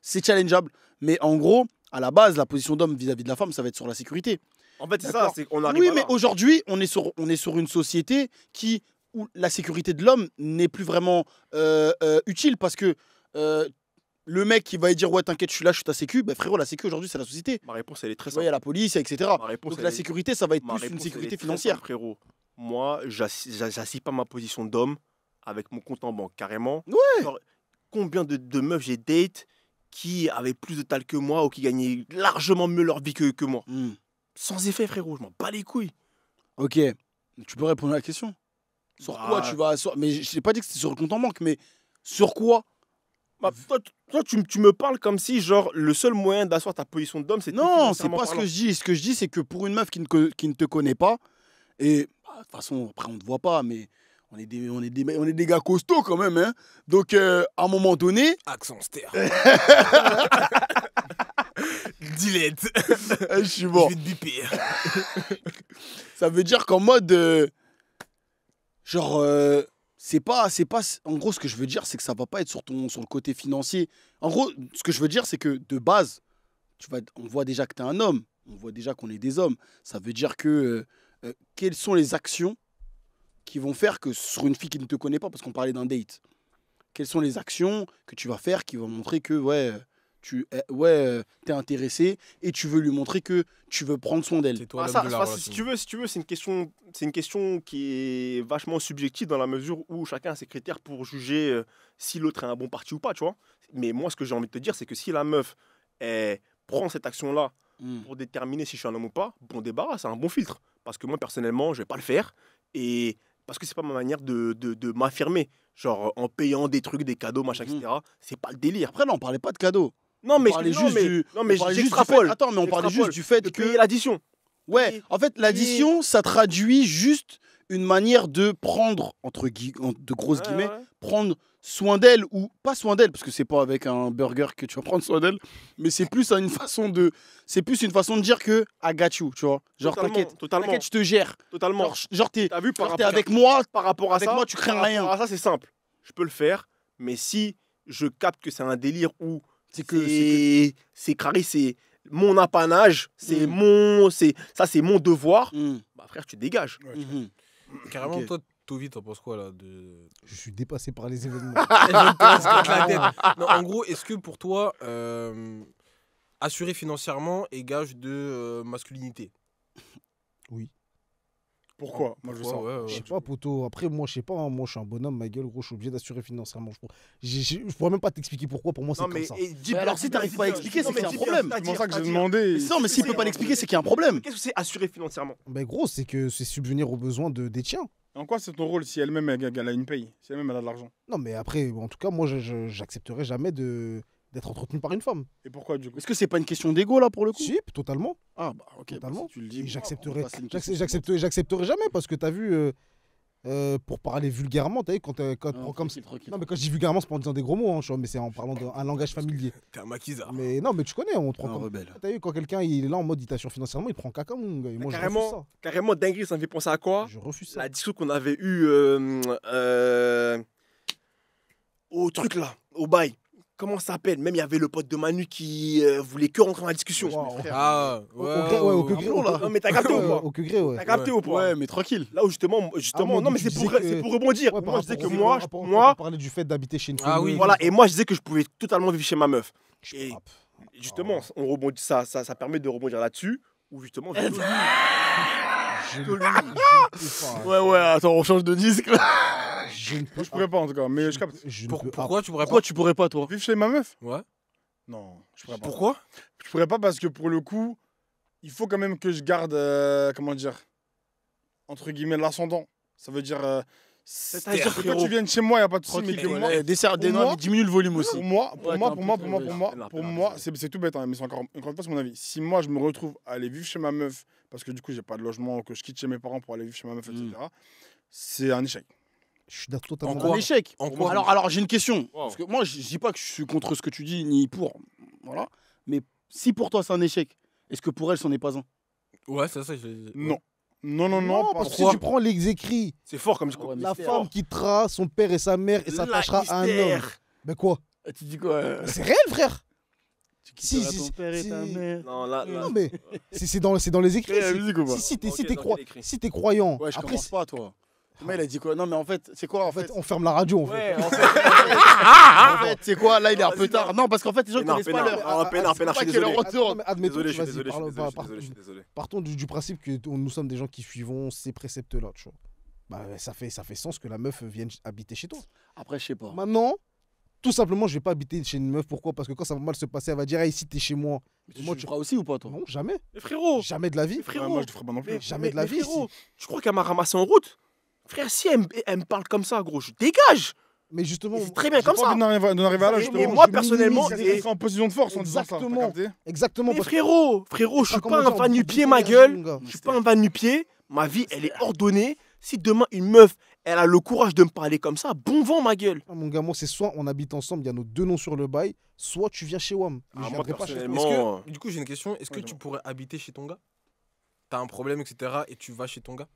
C'est challengeable. Mais en gros, à la base, la position d'homme vis-à-vis de la femme, ça va être sur la sécurité. En fait, c'est ça. D'accord. C'est qu'on arrive Oui, à mais là. aujourd'hui, on est sur une société qui où la sécurité de l'homme n'est plus vraiment utile parce que le mec qui va dire ouais t'inquiète je suis là, je suis ta sécu, bah frérot la sécu aujourd'hui c'est la société. Ma réponse, elle est très Il y simple. a la police, etc. Ma réponse, Donc elle la est- sécurité ça va être ma plus une réponse, sécurité elle est très financière. simple, frérot. Moi, j'assis pas ma position d'homme avec mon compte en banque, carrément. Ouais. Genre, combien de meufs j'ai date qui avaient plus de talent que moi ou qui gagnaient largement mieux leur vie que moi. Sans effet, frérot, je m'en bats les couilles. Ok, tu peux répondre à la question. Sur quoi Bah. tu vas mais je n'ai pas dit que c'était sur le compte en banque, mais sur quoi? Bah, toi, tu me parles comme si, genre, le seul moyen d'asseoir ta position d'homme, c'était Non, c'est financièrement pas ce que parlant. je dis. Ce que je dis, c'est que pour une meuf qui ne te connaît pas, et bah, de toute façon, après, on ne te voit pas, mais on est des gars costauds quand même. Hein. Donc, à un moment donné, Accent ster. Dilette. je suis bon. Je vais te biper. Ça veut dire qu'en mode. Genre. C'est pas. En gros, ce que je veux dire, c'est que ça va pas être sur le côté financier. En gros, ce que je veux dire, c'est que de base, on voit déjà que tu es un homme. On voit déjà qu'on est des hommes. Ça veut dire que. Quelles sont les actions qui vont faire que sur une fille qui ne te connaît pas, parce qu'on parlait d'un date, quelles sont les actions que tu vas faire qui vont montrer que tu es intéressé et tu veux lui montrer que tu veux prendre soin d'elle. C'est toi Ah, l'homme ça, de la ça, relation. si tu veux, c'est une question qui est vachement subjective dans la mesure où chacun a ses critères pour juger si l'autre est un bon parti ou pas, tu vois. Mais moi, ce que j'ai envie de te dire, c'est que si la meuf elle prend cette action-là pour déterminer si je suis un homme ou pas, bon débarras, c'est un bon filtre. Parce que moi, personnellement, je vais pas le faire. Et parce que c'est pas ma manière de m'affirmer. Genre, en payant des trucs, des cadeaux, machin, etc. C'est pas le délire. Après, là, on parlait pas de cadeaux. Non, mais on parlait juste du. non, mais on parlait juste du j'extrapole. fait- Attends, mais on parlait juste du fait De que. payer l'addition. Ouais, en fait, l'addition, ça traduit juste une manière de prendre, de grosses Ouais, guillemets, ouais. prendre soin d'elle ou pas soin d'elle, parce que c'est pas avec un burger que tu vas prendre soin d'elle, mais c'est plus une façon de dire que I got you, tu vois. Genre, t'inquiète, Totalement. je te gère. Totalement. Genre t'es T'as vu t'es avec moi, par rapport à avec ça, moi, tu crains par rien. rapport à ça, c'est simple. Je peux le faire, mais si je capte que c'est un délire où c'est carré, c'est mon apanage, c'est mon devoir, bah frère, tu dégages. Ouais, tu Mhm. Carrément, Ok. toi, Tovi, t'en penses quoi là Je suis dépassé par les événements. Je te laisse gratter la tête. Non, en gros, est-ce que pour toi, assurer financièrement est gage de masculinité? Pourquoi? Moi, je veux Pourquoi? savoir. Ouais, Je ouais. sais pas, poto. Après, moi, je sais pas. Hein, moi, je suis un bonhomme, ma gueule, gros. Je suis obligé d'assurer financièrement. Je pourrais même pas t'expliquer pourquoi. Pour moi, c'est comme ça. Mais alors, si t'arrives pas à expliquer, c'est qu'il y a un problème. C'est pour ça que j'ai demandé. Non, mais s'il peut pas l'expliquer, c'est qu'il y a un problème. Qu'est-ce que c'est assurer financièrement? Ben, gros, c'est que c'est subvenir aux besoins des tiens. En quoi c'est ton rôle si elle-même elle a une paye? Si elle-même elle a de l'argent? Non, mais après, en tout cas, moi, j'accepterai jamais d'être entretenu par une femme. Et pourquoi du coup? Est-ce que c'est pas une question d'ego là pour le coup? Si, totalement. Ah bah ok, Totalement. bah, si tu le dis. Et bon, j'accepterai. bah, c'est une question J'accepterai jamais parce que t'as vu, pour parler vulgairement, t'as vu, quand tu prends comme. tranquille. Non, mais quand je dis vulgairement, c'est pas en disant des gros mots, hein, mais c'est en parlant d'un langage familier. T'es un maquisard. Mais non, mais tu connais, on te prend Un comme. rebelle. T'as vu, quand quelqu'un il est là en mode il t'assure financièrement, il prend caca, mon gars. Et moi, je refuse ça. Carrément, dinguerie, ça me fait penser à quoi? Je refuse ça. La discussion qu'on avait eue au truc là, au bail. Comment ça s'appelle? Même il y avait le pote de Manu qui voulait que rentrer dans la discussion. Wow. Ah, Au gré, ouais, au ouais. gré, là. Non mais t'as capté ou pas? Au gré, ouais. T'as capté ou pas? Ouais, mais tranquille. Là où justement, moi, non mais tu c'est pour, disais que- c'est pour rebondir. Ouais, Moi je disais que on moi, parlait du fait d'habiter chez une Ah femme. oui. voilà, et moi je disais que je pouvais totalement vivre chez ma meuf. Je Et frappe. justement, on rebondit, ça permet de rebondir là-dessus, où justement, Je ne peux pas. Ouais, attends, on change de disque là. Je ne peux Moi, je pourrais pas en tout cas, mais je capte. je ne peux- Pourquoi tu pourrais Pourquoi pas? tu pourrais pas toi? Vivre chez ma meuf? Ouais. Non, je pourrais pas. Pourquoi? Je pourrais pas parce que pour le coup, il faut quand même que je garde, comment dire, entre guillemets, l'ascendant. Ça veut dire, C'est-à-dire, que toi frérot, tu viennes chez moi, il n'y a pas de souci, mais Tranquille. que moi, Descends, moi- diminue le volume aussi. pour moi, Ouais, t'es un peu là, c'est tout bête, hein, mais c'est encore une fois c'est mon avis. Si moi je me retrouve à aller vivre chez ma meuf, parce que du coup j'ai pas de logement, que je quitte chez mes parents pour aller vivre chez ma meuf, etc., c'est un échec. Je suis totalement En Un quoi d'accord. échec. En quoi? Alors j'ai une question. Wow. Parce que moi, je dis pas que je suis contre ce que tu dis, ni pour. Voilà. Mais si pour toi c'est un échec, est-ce que pour elle, c'en est pas un? Ouais, c'est ça. Non. Non, Non, parce que si tu prends les écrits, c'est fort comme discours. Ouais, mais la c'est femme quittera son père et sa mère et s'attachera à un homme. Ben quoi? Tu dis quoi? C'est réel, frère. Tu Si, quitteras si, ton père et si. ta mère. Non, là, Non, mais c'est dans les écrits. la musique ou pas? Si t'es Ok, dans quel écrit? si t'es croyant, Ouais, je après, commence pas, toi. Mais il a dit quoi? Non, mais en fait, c'est quoi en En fait, fait? on ferme la radio. En fait. Ouais, en En fait, c'est quoi? Là, il est un peu Vas-y, tard. Non, parce qu'en fait, les gens Pénard, connaissent pas pénard. l'heure. Ah, pénard, pénard, je suis C'est pas quelle désolé. heure retourne. Non, mais admettons, Désolé, je suis vas-y, désolé, je suis parlons- désolé, je par- suis désolé, je suis désolé. partons du principe que nous sommes des gens qui suivons ces préceptes-là, tu vois. Bah, ça fait sens que la meuf vienne habiter chez toi. Après, je sais pas. Maintenant, tout simplement, je vais pas habiter chez une meuf. Pourquoi? Parce que quand ça va mal se passer, elle va dire, hey, ici, t'es chez moi. Mais tu Moi, tu- feras aussi ou pas, toi? Non, jamais. Mais frérot, Jamais de la vie. mais frérot, Moi, je le ferais pas non plus. Jamais de la vie, frérot, tu crois qu'elle m'a ramassé en route? Frère, si elle me parle comme ça, gros, je dégage. Mais justement, C'est très bien J'ai comme pas ça. envie d'en arriver à là, Et justement. moi, Je personnellement, minimise, elle sera en position de force en disant ça. t'as Exactement. capté? exactement. Mais parce que- frérot, je Ça suis commence pas un en van beaucoup nu-pied, d'énergie, ma gueule. mon gars. Je suis pas un van nu-pied. Ma vie, elle est ordonnée. Si demain, une meuf, elle a le courage de me parler comme ça, bon vent, ma gueule. Ah, mon gars, moi, c'est soit on habite ensemble, il y a nos deux noms sur le bail, soit tu viens chez WAM. Mais Ah, je moi, viendrai pas chez toi. personnellement, Du coup, j'ai une question. Est-ce que Ouais, tu dis-moi. pourrais habiter chez ton gars? T'as un problème, etc. et tu vas chez ton gars?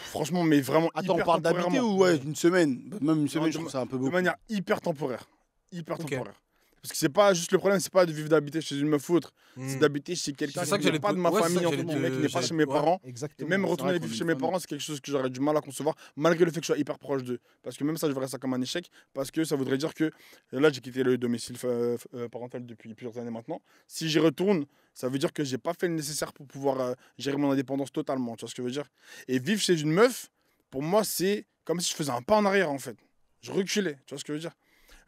Franchement, mais vraiment Attends, on hyper parle d'habiter temporairement. ou ouais, une semaine? Même une semaine, de je trouve ma- ça un peu De beaucoup. manière hyper temporaire. Hyper Ok. temporaire. Parce que c'est pas juste le problème, c'est pas de vivre d'habiter chez une meuf ou autre, c'est Hmm. d'habiter chez quelqu'un C'est ça que qui n'est j'allais pas te- de ma ouais, c'est ça famille, que entre j'allais te- guillemets, qui n'est pas j'allais- chez mes ouais. parents. Et Exactement. même c'est retourner vrai vivre qu'on chez est mes famille. parents, c'est quelque chose que j'aurais du mal à concevoir, malgré le fait que je sois hyper proche d'eux. Parce que même ça, je verrais ça comme un échec, parce que ça voudrait dire que là, j'ai quitté le domicile parental depuis plusieurs années maintenant. Si j'y retourne, ça veut dire que j'ai pas fait le nécessaire pour pouvoir gérer mon indépendance totalement. Tu vois ce que je veux dire? Et vivre chez une meuf, pour moi, c'est comme si je faisais un pas en arrière, en fait. Je reculais, tu vois ce que je veux dire?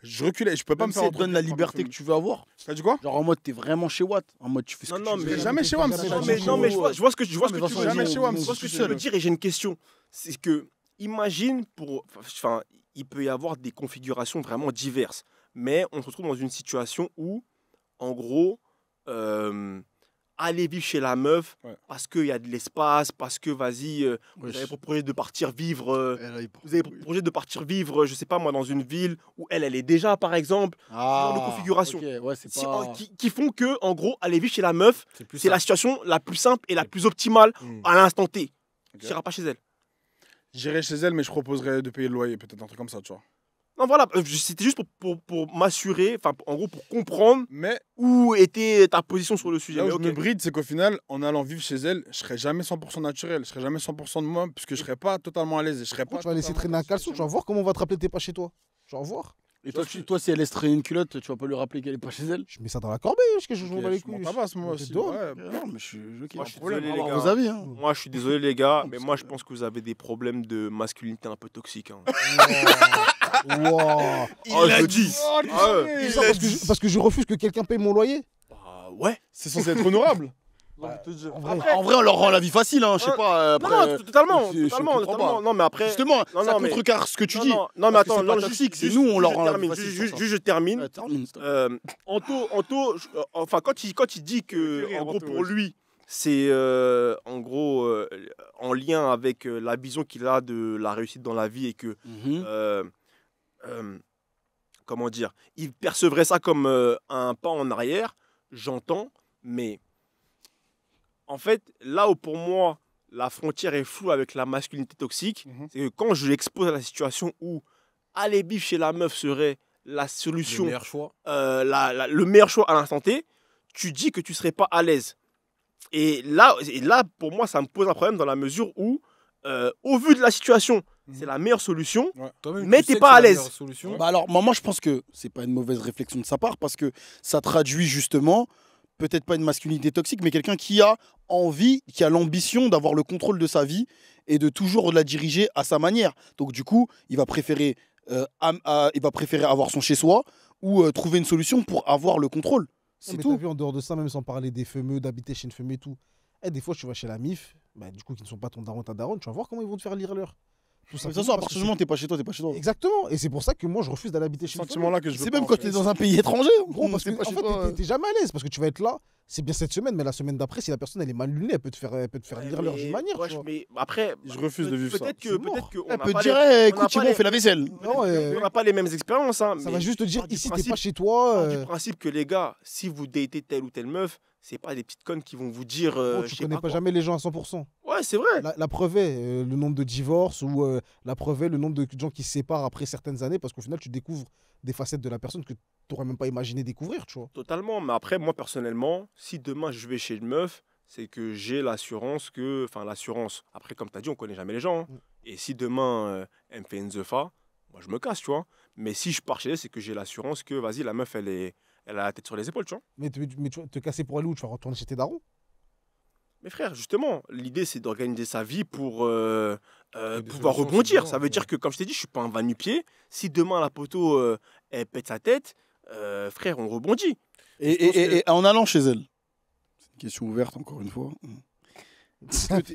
Je reculais, je peux pas Même me si faire elle te donne la entretenir par liberté ma que tu veux avoir. famille. T'as dit quoi? Genre en mode, t'es vraiment chez Watt. En mode, tu fais ce Non, que non, tu mais veux. jamais chez WAM, Jamais c'est Non, chez mais, non, mais je vois ce que, je vois ce que Non, mais tu de toute veux Jamais façon, chez WAM, Je on- vois c'est ce que tout tu veux seul. dire et j'ai une question. C'est que, imagine, enfin, il peut y avoir des configurations vraiment diverses, mais on se retrouve dans une situation où, en gros, aller vivre chez la meuf Ouais. parce qu'il y a de l'espace, parce que, vas-y, vous Wesh. avez pour projet de partir vivre. Eh, là, il- Vous avez pour projet de partir vivre, je sais pas moi, dans une ville où elle est déjà, par exemple, Ah, genre de configuration. ok, ouais, c'est Si- pas... qui font que, en gros, aller vivre chez la meuf, C'est plus c'est ça. la situation la plus simple et la plus optimale Hmm. à l'instant T. Ok. Tu n'iras pas chez elle. J'irai chez elle, mais je proposerais de payer le loyer, peut-être un truc comme ça, tu vois. Non, voilà, c'était juste pour m'assurer, enfin, en gros, pour comprendre Mais où était ta position sur le sujet. là où Mais je ok. me bride, c'est qu'au final, en allant vivre chez elle, je serai jamais 100% naturel, je serai jamais 100% de moi, puisque je serai pas totalement à l'aise et je serai pas. Tu vas laisser traîner un caleçon, tu vas voir comment on va te rappeler t'es pas chez toi. Tu vas voir. Et toi, si elle laisse traîner une culotte, tu vas pas lui rappeler qu'elle est pas chez elle? Je mets ça dans la corbeille, parce que je joue dans les Je m'en couilles. tabasse, moi T'es aussi. dehors. Ouais, Non, mais je suis... Ok. Moi, je suis problème, désolé, On les va gars. voir vos avis, hein. Moi, je suis désolé, les gars, mais moi, je pense que vous avez des problèmes de masculinité un peu toxiques. Hein. Wow. Oh, je le dis. Oh, Ah ouais. Tout ça parce que je refuse que quelqu'un paye mon loyer. Bah, ouais. C'est censé être honorable. En vrai. Après- En vrai, on leur rend la vie facile, hein. Je sais pas. Après, Non, non, totalement. je comprends Totalement. pas. Non, mais après. Justement, Non, ça non, mais- contrecarre ce que tu Non, dis. non, non, mais Parce que attends, c'est pas non, toxique, c'est juste- nous, on leur juste rend la termine, vie facile juste- pour ça. juste, je termine. Ouais, termine, s'il te plaît. Anto, enfin, quand il dit que, Rire, en gros, Anto, pour ouais. lui, c'est en gros en lien avec la vision qu'il a de la réussite dans la vie et que, Mhm. comment dire, il percevrait ça comme un pas en arrière, j'entends, mais en fait, là où pour moi, la frontière est floue avec la masculinité toxique, Mhm. c'est que quand je l'expose à la situation où aller vivre chez la meuf serait la Le solution meilleur choix. le meilleur choix à l'instant T, tu dis que tu serais pas à l'aise. Et là, pour moi, ça me pose un problème dans la mesure où, au vu de la situation, c'est la meilleure solution. Toi-même, Mais tu t'es sais pas que à c'est la l'aise. meilleure solution. Bah alors, moi, je pense que c'est pas une mauvaise réflexion de sa part parce que ça traduit justement, peut-être pas une masculinité toxique, mais quelqu'un qui a envie, qui a l'ambition d'avoir le contrôle de sa vie et de toujours la diriger à sa manière. Donc, du coup, il va préférer avoir son chez-soi ou trouver une solution pour avoir le contrôle. Non, C'est mais t'as tout. vu, en dehors de ça, même sans parler des fameux, d'habiter chez une femme et tout. Eh, des fois, tu vas chez la MIF, bah, du coup, qui ne sont pas ton daron, ta daronne, tu vas voir comment ils vont te faire lire l'heure. Tout De toute simplement façon, à parce partir que du moment où t'es pas chez toi, t'es pas chez toi. c'est- Exactement. Et c'est pour ça que moi, je refuse d'aller habiter Ce chez une femme. sentiment-là que je veux C'est pas, même en quand fait. t'es dans un pays étranger. Gros, parce que t'es pas en chez fait, toi. t'es jamais à l'aise parce que tu vas être là. C'est bien cette semaine, mais la semaine d'après, si la personne elle est mal lunée, elle peut te faire lire l'heure d'une manière. Ouais, tu vois. mais après, Je refuse de vivre ça. peut-être que, C'est mort. peut-être que on Elle n'a peut te pas dire, les- hey, on n'a écoute, pas Thibaut, les- on fait la vaisselle. Non, on n'a pas les mêmes expériences. Hein, ça mais va juste te dire pars du ici, t'es principe- pas chez toi. pars du principe que les gars, si vous datez telle ou telle meuf, c'est pas des petites connes qui vont vous dire. gros, je tu sais connais pas quoi. jamais les gens à 100%. Ouais, c'est vrai. La preuve est le nombre de divorces ou la preuve est le nombre de gens qui se séparent après certaines années parce qu'au final, tu découvres des facettes de la personne que tu n'aurais même pas imaginé découvrir, tu vois. Totalement. Mais après, moi, personnellement, si demain je vais chez une meuf, c'est que j'ai l'assurance que. Enfin, l'assurance. Après, comme tu as dit, on connaît jamais les gens. Hein. Et si demain, elle me fait une zefa, moi, je me casse, tu vois. Mais si je pars chez elle, c'est que j'ai l'assurance que, vas-y, la meuf, elle a la tête sur les épaules, tu vois. Mais tu vas te casser pour aller où? Tu vas retourner chez tes darons? Mais frère, justement, l'idée, c'est d'organiser sa vie pour Des pouvoir solutions, rebondir. c'est Ça veut bien, dire que, comme je t'ai dit, je suis pas un va-nu-pied. Si demain, la poteau, elle pète sa tête, frère, on rebondit. Et en allant chez elle, c'est une question ouverte encore une fois.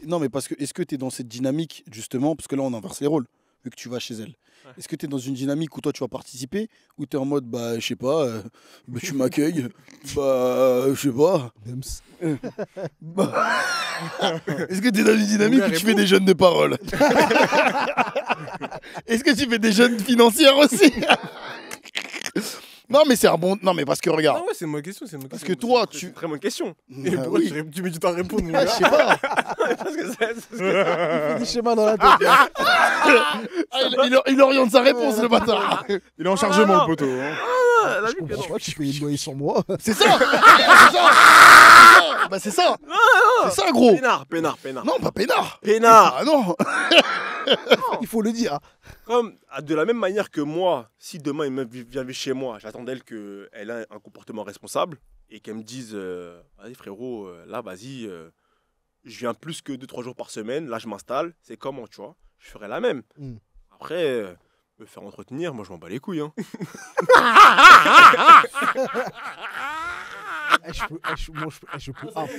Non, mais parce que est-ce que tu es dans cette dynamique, justement, parce que là, on inverse les rôles, vu que tu vas chez elle. Ouais. Est-ce que tu es dans une dynamique où toi, tu vas participer, ou tu es en mode, bah, je sais pas, bah, tu m'accueilles, bah, je sais pas. Dems. Bah, est-ce que tu es dans une dynamique Mon où gars, tu fais des jeunes de parole? Est-ce que tu fais des jeunes financières aussi? Non, mais c'est un bon. Non, mais parce que regarde. Ah ouais, c'est une bonne question. Parce que toi, C'est tu. une très bonne question. Et Ah pourquoi oui. tu mets du temps à répondre, mon Ah, gars? je sais pas. Parce que c'est Il fait des schémas dans la tête. Il oriente sa réponse, le bâtard. Il est en chargement, non. le poteau. Hein. la Je vie que comprends non. pas, tu payes le loyer sur moi. C'est ça. C'est ça. Bah, c'est ça. C'est ça, gros. Pénard. Non, pas peinard. Pénard. Ah non. Il faut le dire. Comme, de la même manière que moi, si demain elle vient vivre chez moi, j'attends d'elle qu'elle ait un comportement responsable et qu'elle me dise vas-y frérot, là vas-y, je viens plus que 2-3 jours par semaine, là je m'installe, c'est comment, tu vois? Je ferai la même. Mm. Après, me faire entretenir, moi je m'en bats les couilles. Hein. Je peux app.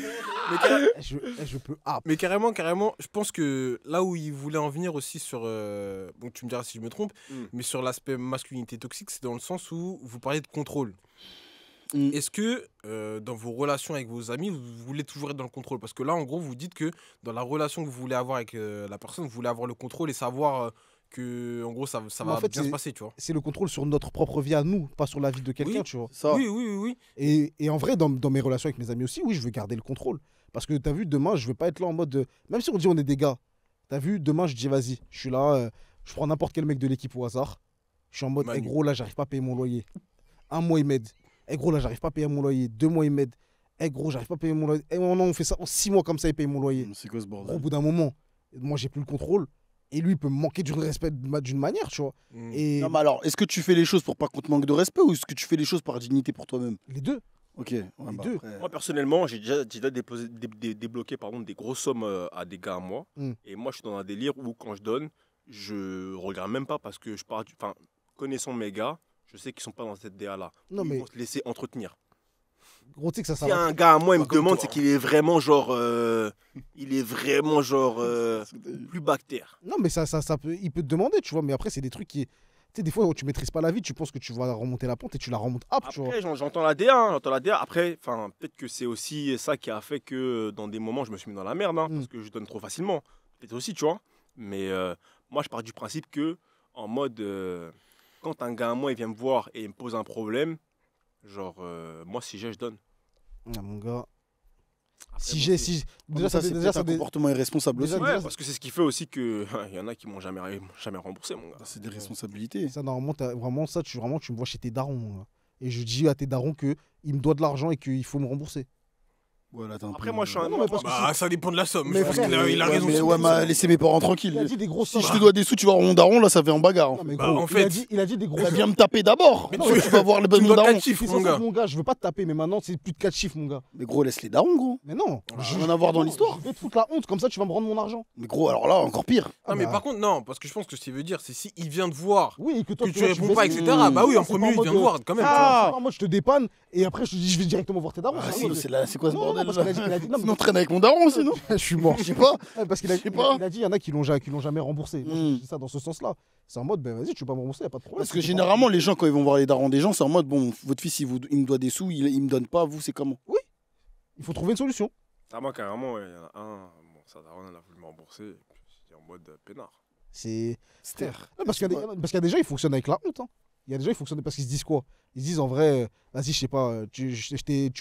Je peux app. Mais carrément, je pense que là où il voulait en venir aussi sur. Bon, tu me diras si je me trompe, mais sur l'aspect masculinité toxique, c'est dans le sens où vous parlez de contrôle. Mm. Est-ce que dans vos relations avec vos amis, vous voulez toujours être dans le contrôle? Parce que là, en gros, vous dites que dans la relation que vous voulez avoir avec la personne, vous voulez avoir le contrôle et savoir que, en gros, ça Mais va en fait, bien se passer, tu vois. C'est le contrôle sur notre propre vie à nous, pas sur la vie de quelqu'un, Oui. tu vois. Ça. Oui. Et en vrai, dans mes relations avec mes amis aussi, oui, je veux garder le contrôle. Parce que t'as vu, demain, je veux pas être là en mode. Même si on dit on est des gars, t'as vu, demain, je dis vas-y, je suis là, je prends n'importe quel mec de l'équipe au hasard. Je suis en mode, Manu. gros, là, j'arrive pas à payer mon loyer. Un mois, il m'aide. Gros, là, j'arrive pas à payer mon loyer. 2 mois, il m'aide. Gros, j'arrive pas à payer mon loyer. Non, on fait ça en 6 mois comme ça, il paye mon loyer. C'est quoi ce Gros, au bordel? bout d'un moment, moi, j'ai plus le contrôle. Et lui, il peut me manquer du respect d'une manière, tu vois. Mm. Et Non, mais alors, est-ce que tu fais les choses pour pas qu'on te manque de respect ou est-ce que tu fais les choses par dignité pour toi-même? les deux. Ok. Ouais, Les bah, deux. après- Moi personnellement, j'ai déjà débloqué des grosses sommes à des gars à moi. Et moi je suis dans un délire où quand je donne, je regarde même pas parce que je pars du. Enfin, connaissant mes gars, je sais qu'ils sont pas dans cette DA là. Non, Ils mais vont se laisser entretenir. gros, tu sais que ça Si va. un gars à moi il me Pas comme demande, toi. c'est qu'il est vraiment genre. Il est vraiment genre. Plus bactère. Non, mais ça peut, il peut te demander, tu vois. Mais après, c'est des trucs qui. Tu sais, des fois, où tu maîtrises pas la vie, tu penses que tu vas remonter la pente et tu la remontes up, tu vois. Après, j'entends la DA, j'entends la DA. Après, peut-être que c'est aussi ça qui a fait que dans des moments, je me suis mis dans la merde, parce que je donne trop facilement. Peut-être aussi, tu vois. Mais moi, je pars du principe que, en mode, quand un gars à moi, il vient me voir et il me pose un problème, genre, moi, si j'ai, je donne. Ah, mon gars. Après, Si bon, j'ai. c'est- Si... Mais Déjà, ça, ça, c'est déjà, peut-être ça, un comportement irresponsable déjà, aussi. Ouais, parce que c'est ce qui fait aussi que il y en a qui m'ont jamais remboursé, mon gars. C'est des responsabilités. ça, normalement, vraiment, ça, tu me vois chez tes darons. Mon gars. Et je dis à tes darons qu'il me doit de l'argent et qu'il faut me rembourser. Voilà, t'as un Après, peu- moi, je suis un. Non, mais parce que Bah, ça dépend de la somme. Mais Je pense frère, qu'il a mais- raison. Mais sur ouais, ça. mais laissez mes parents Il a tranquilles. dit des grosses Si sommes. je te dois des sous, tu vas voir mon daron, là, ça fait un bagarre. Non, mais Bah, gros, en il a fait- dit des grosses Bah, viens me taper d'abord. Mais Non, tu- tu vas voir le Tu me bon donnes daron. 4 chiffres, C'est mon ça, gars. mon gars, je veux pas te taper, mais maintenant, c'est plus de 4 chiffres, mon gars. Mais gros, laisse les darons, gros. Mais non. Je vais en avoir dans non, l'histoire. Je vais te foutre la honte, comme ça, tu vas me rendre mon argent. Mais gros, alors là, encore pire. Non, mais bah, par contre, non, parce que je pense que ce qu'il veut dire, c'est si il vient te voir, Oui, et que toi, que tu vois, réponds baisses- pas, etc. Mmh. Bah oui, en C'est pas premier, en il vient mode, te voir quand même. tu vois. Ah, moi, je te dépanne et après, je te dis, je vais directement voir tes darons. Ah, C'est si, en mode- c'est quoi ce Non, non, bordel parce là qu'il a dit, non, mais- Sinon, traîne avec mon daron, sinon. Je suis mort. Je sais pas. Ouais, parce qu'il a, Je sais pas. il a dit, il y en a qui l'ont jamais remboursé. Moi, je dis ça dans ce sens-là. C'est en mode, ben vas-y, tu peux pas me rembourser, y a pas de problème. Parce que généralement, les gens, quand ils vont voir les darons des gens, c'est en mode, bon, votre fils, il me doit des sous, il me donne pas, vous, c'est comment? Il faut trouver une solution. Ah, moi, carrément, il y en a un. Bon, ça, Daron, elle a voulu me rembourser. Et puis, j'étais en mode peinard. C'est. C'était. Ouais, parce qu'il y a des gens, ils fonctionnent avec la honte. Hein. Il y a des gens, ils fonctionnent parce qu'ils se disent quoi? Ils se disent en vrai, vas-y, je sais pas, tu